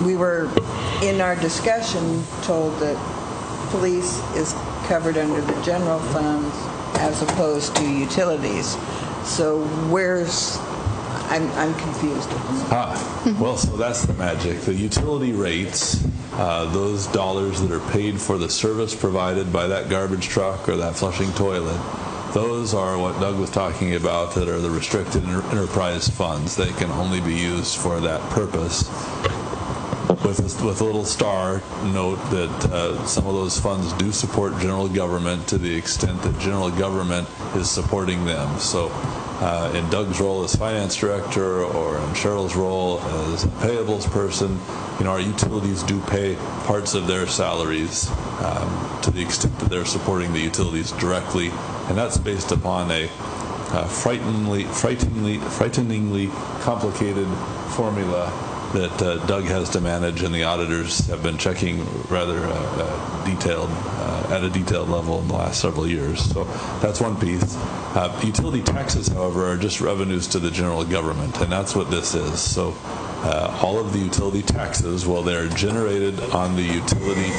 we were, in our discussion, told that police is covered under the general funds as opposed to utilities. So where's, I'm confused. Well, so that's the magic. The utility rates, those dollars that are paid for the service provided by that garbage truck or that flushing toilet, those are what Doug was talking about, that are the restricted enterprise funds. They can only be used for that purpose. With a little star note that some of those funds do support general government to the extent that general government is supporting them. So in Doug's role as finance director, or in Cheryl's role as a payables person, our utilities do pay parts of their salaries to the extent that they're supporting the utilities directly, and that's based upon a frighteningly complicated formula that Doug has to manage, and the auditors have been checking rather detailed, at a detailed level in the last several years. So that's one piece. Utility taxes, however, are just revenues to the general government, and that's what this is. So all of the utility taxes, while they're generated on the utility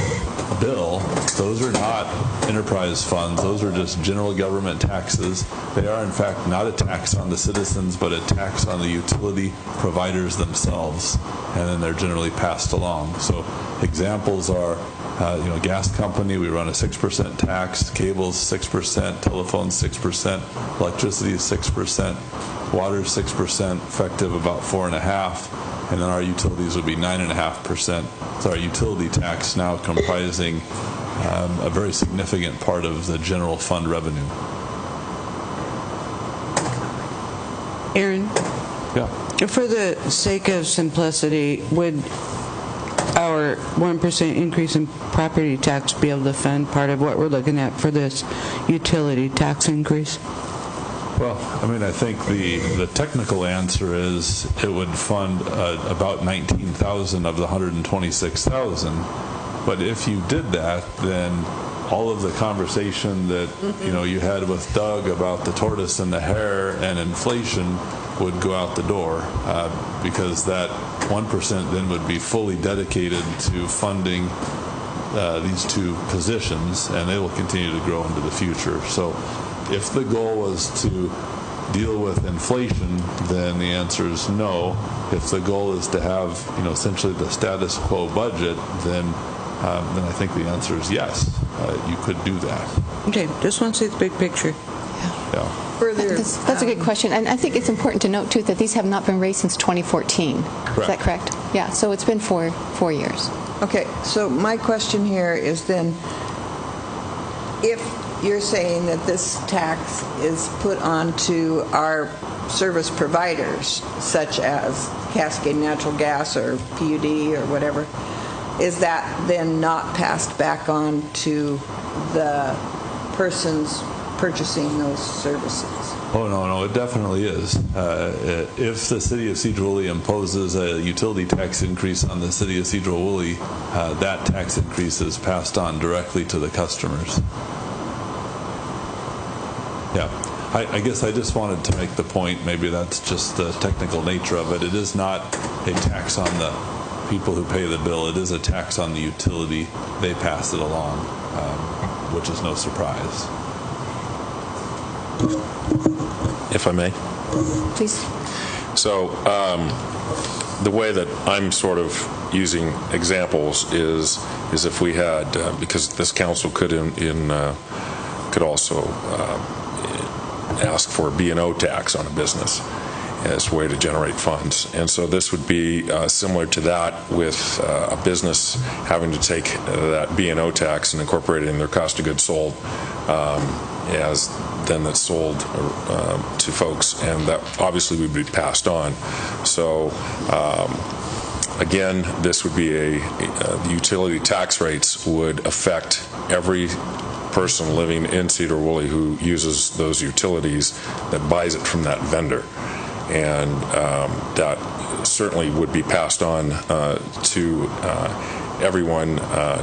bill, those are not enterprise funds. Those are just general government taxes. They are, in fact, not a tax on the citizens, but a tax on the utility providers themselves, and then they're generally passed along. So examples are, gas company, we run a 6% tax, cables 6%, telephone 6%, electricity is 6%, water 6%, effective about 4.5%, and then our utilities would be 9.5%. So our utility tax now comprising a very significant part of the general fund revenue. Aaron, Yeah. for the sake of simplicity, would our 1% increase in property tax be able to fund part of what we're looking at for this utility tax increase? Well, I mean, I think the technical answer is it would fund about 19,000 of the 126,000. But if you did that, then all of the conversation that you had with Doug about the tortoise and the hare and inflation would go out the door, because that 1% then would be fully dedicated to funding these two positions, and they will continue to grow into the future. So if the goal was to deal with inflation, then the answer is no. If the goal is to have essentially the status quo budget, then I think the answer is yes. You could do that. Okay, just want to see the big picture. Yeah. Further, That's a good question. And I think it's important to note, too, that these have not been raised since 2014. Is that correct? Yeah, so it's been 4 years. Okay, so my question here is then, if you're saying that this tax is put onto our service providers, such as Cascade Natural Gas or PUD or whatever, is that then not passed back on to the persons purchasing those services? Oh, no, it definitely is. If the city of Sedro-Woolley imposes a utility tax increase on the city of Sedro-Woolley, that tax increase is passed on directly to the customers. Yeah. I guess I just wanted to make the point, maybe that's just the technical nature of it. It is not a tax on the people who pay the bill. It is a tax on the utility. They pass it along, which is no surprise. If I may. Please. So the way that I'm sort of using examples is if we had, because this council could could also ask for a B&O tax on a business as a way to generate funds. And so this would be similar to that, with a business having to take that B&O tax and incorporate it in their cost of goods sold, as then that's sold to folks, and that obviously would be passed on. So again, this would be the utility tax rates would affect every person living in Sedro-Woolley who uses those utilities, that buys it from that vendor. And that certainly would be passed on to everyone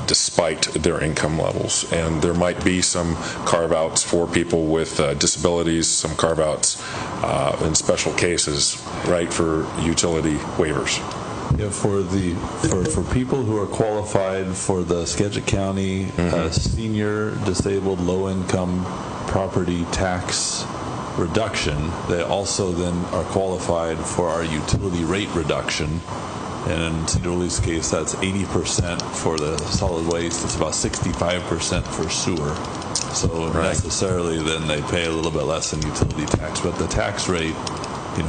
despite their income levels. And there might be some carve-outs for people with disabilities, some carve-outs in special cases, right, for utility waivers. Yeah, for people who are qualified for the Skagit County senior disabled low-income property tax reduction, they also then are qualified for our utility rate reduction. And in Sedro-Woolley's case, that's 80% for the solid waste. It's about 65% for sewer. So necessarily then they pay a little bit less in utility tax, but the tax rate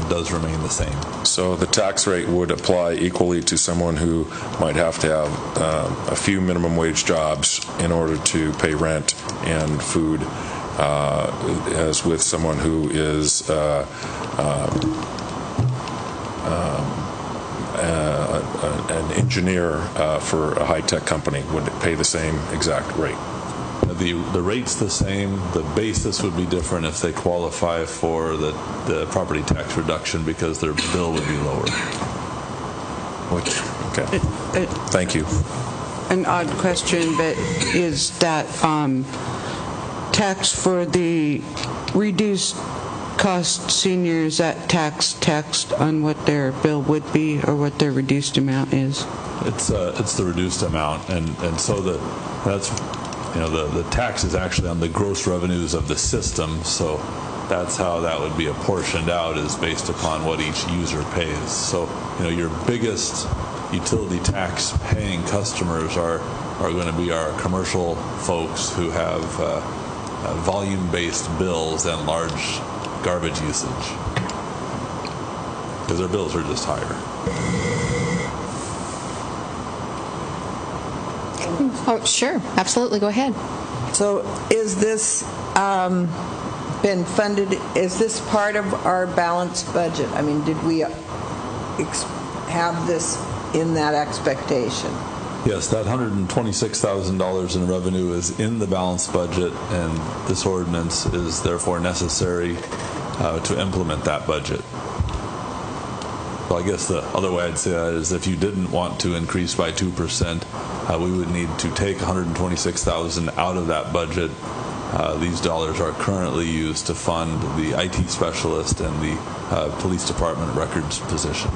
does remain the same. So the tax rate would apply equally to someone who might have to have a few minimum wage jobs in order to pay rent and food, as with someone who is an engineer for a high-tech company would pay the same exact rate. The rate's the same. The basis would be different if they qualify for the property tax reduction, because their bill would be lower. Okay. Thank you. An odd question, but is that tax for the reduced cost seniors, that taxed on what their bill would be or what their reduced amount is? It's the reduced amount, and so that's the tax is actually on the gross revenues of the system. So that's how that would be apportioned out, is based upon what each user pays. So your biggest utility tax paying customers are going to be our commercial folks who have volume-based bills and large garbage usage, because their bills are just higher. Oh, sure. Absolutely. Go ahead. So is this been funded, is this part of our balanced budget? I mean, did we have this in that expectation? Yes, that $126,000 in revenue is in the balanced budget, and this ordinance is therefore necessary to implement that budget. So I guess the other way I'd say that is if you didn't want to increase by 2%, we would need to take $126,000 out of that budget. These dollars are currently used to fund the IT specialist and the police department records position.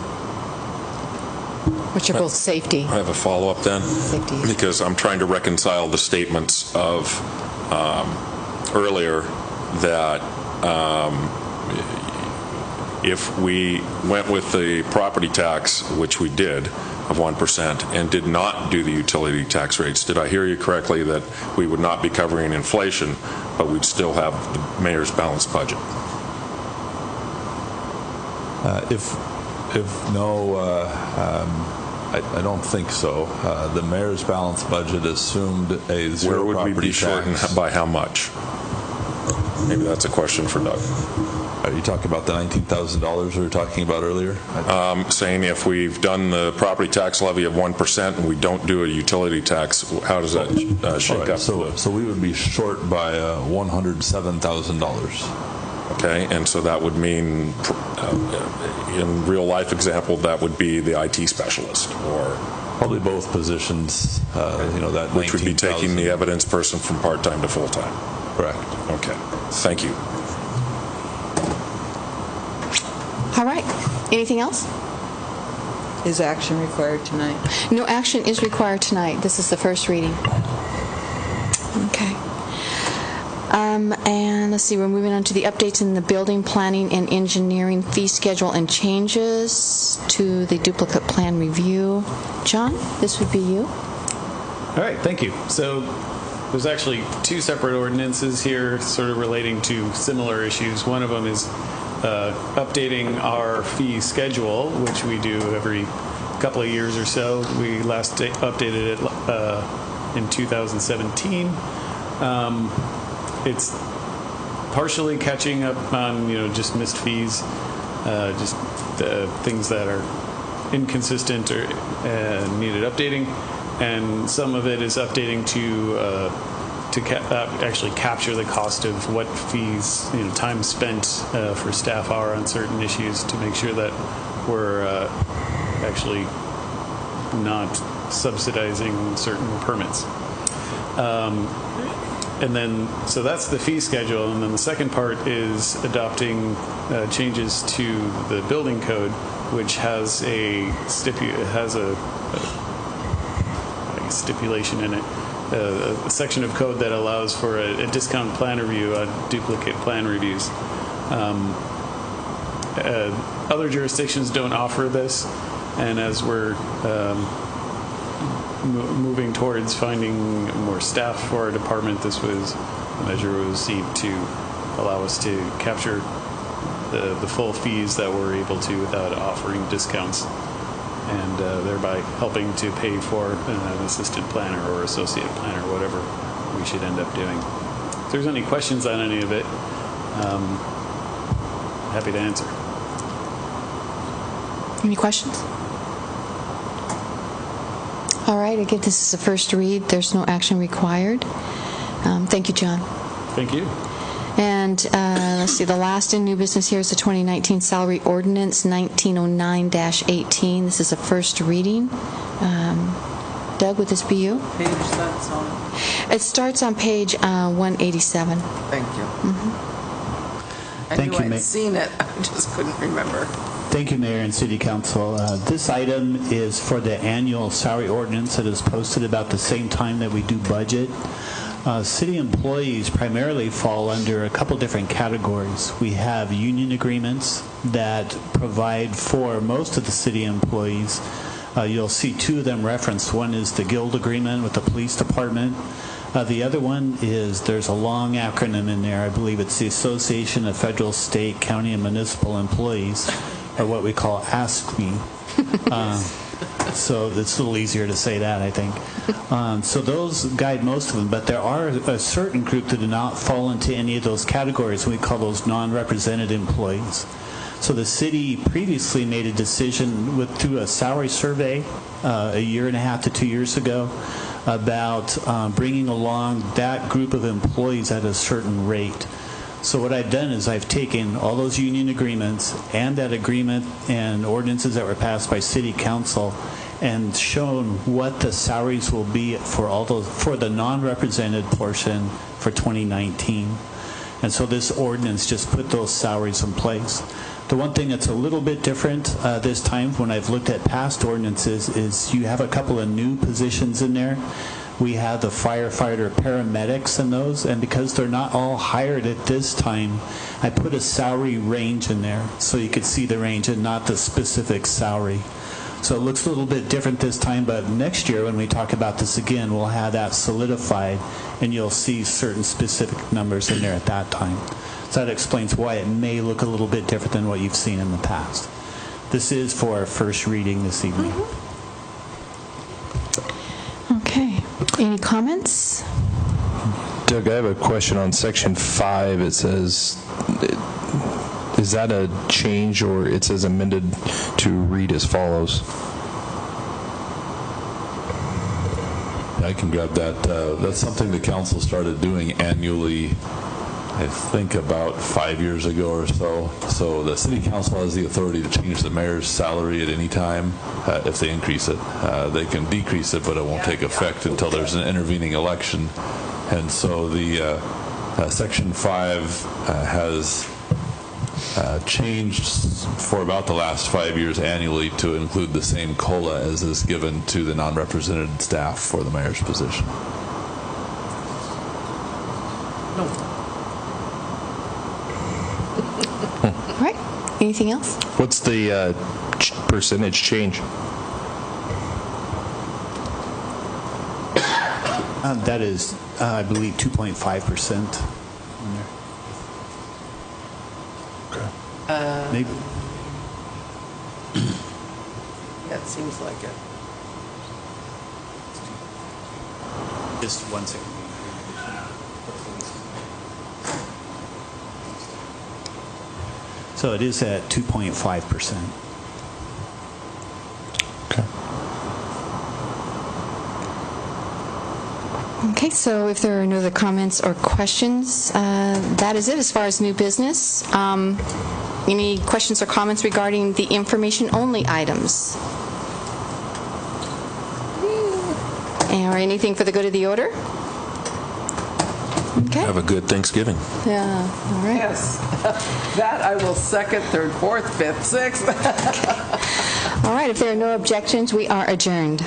Which are both safety. I have a follow-up then. Safety. Because I'm trying to reconcile the statements of earlier that if we went with the property tax, which we did, of 1%, and did not do the utility tax rates, did I hear you correctly that we would not be covering inflation, but we'd still have the mayor's balanced budget? I don't think so. The mayor's balanced budget assumed a zero Where would we property be short and tax. by how much? Maybe that's a question for Doug. Are you talking about the $19,000 we were talking about earlier? Saying if we've done the property tax levy of 1% and we don't do a utility tax, how does that shake Right, up? so we would be short by $107,000. Okay, and so that would mean, in real life example, that would be the IT specialist, or probably both positions. That which would be taking 19,000. the evidence person from part-time to full-time. Correct. Okay, thank you. All right. Anything else? Is action required tonight? No action is required tonight. This is the first reading. Okay. And let's see, we're moving on to the updates in the building, planning, and engineering fee schedule and changes to the duplicate plan review. John, this would be you. All right, thank you. So there's actually two separate ordinances here sort of relating to similar issues. One of them is updating our fee schedule, which we do every couple of years or so. We last updated it in 2017. It's partially catching up on, just missed fees, just things that are inconsistent or needed updating, and some of it is updating to actually capture the cost of what fees, time spent for staff hour on certain issues to make sure that we're actually not subsidizing certain permits. And then, so that's the fee schedule, and then the second part is adopting changes to the building code, which has a stipulation in it, a section of code that allows for a discount plan review on duplicate plan reviews. Other jurisdictions don't offer this, and as we're moving towards finding more staff for our department, this was a measure was seen to allow us to capture the full fees that we're able to without offering discounts, and thereby helping to pay for an assistant planner or associate planner, whatever we should end up doing. If there's any questions on any of it, happy to answer. Any questions? All right, again, this is a first read. There's no action required. Thank you, John. Thank you. And let's see, the last in new business here is the 2019 Salary Ordinance 1909-18. This is a first reading. Doug, would this be you? Page that's on. It starts on page 187. Thank you. Mm-hmm. I Thank knew you, I'd Ma- seen it, I just couldn't remember. Thank you, Mayor and City Council. This item is for the annual salary ordinance that is posted about the same time that we do budget. City employees primarily fall under a couple different categories. We have union agreements that provide for most of the city employees. You'll see two of them referenced. One is the guild agreement with the police department. The other one is, there's a long acronym in there. I believe it's the Association of Federal, State, County, and Municipal Employees, or what we call ASCME. So it's a little easier to say that, I think. So those guide most of them, but there are a certain group that do not fall into any of those categories. We call those non-represented employees. So the city previously made a decision through a salary survey a year and a half to 2 years ago about bringing along that group of employees at a certain rate. So what I've done is I've taken all those union agreements and that agreement and ordinances that were passed by City Council and shown what the salaries will be for the non-represented portion for 2019. And so this ordinance just put those salaries in place. The one thing that's a little bit different this time when I've looked at past ordinances is you have a couple of new positions in there. We have the firefighter paramedics in those, and because they're not all hired at this time, I put a salary range in there so you could see the range and not the specific salary. So it looks a little bit different this time, but next year when we talk about this again, we'll have that solidified and you'll see certain specific numbers in there at that time. So that explains why it may look a little bit different than what you've seen in the past. This is for our first reading this evening. Okay. Any comments? Doug, I have a question on section 5. It says, is that a change, or it says amended to read as follows? I can grab that. That's something the council started doing annually, I think about 5 years ago or so. So the city council has the authority to change the mayor's salary at any time if they increase it. They can decrease it, but it won't take effect until there's an intervening election. And so the section 5 has changed for about the last 5 years annually to include the same COLA as is given to the non-represented staff for the mayor's position. No. All right. Anything else? What's the percentage change? That is, I believe, 2.5%. Maybe. That seems like it. Just 1 second. So it is at 2.5%. Okay, so if there are no other comments or questions, that is it as far as new business. Any questions or comments regarding the information-only items? Or anything for the good of the order? Okay. Have a good Thanksgiving. Yeah, all right. Yes. That I will second, third, fourth, fifth, sixth. All right, if there are no objections, we are adjourned.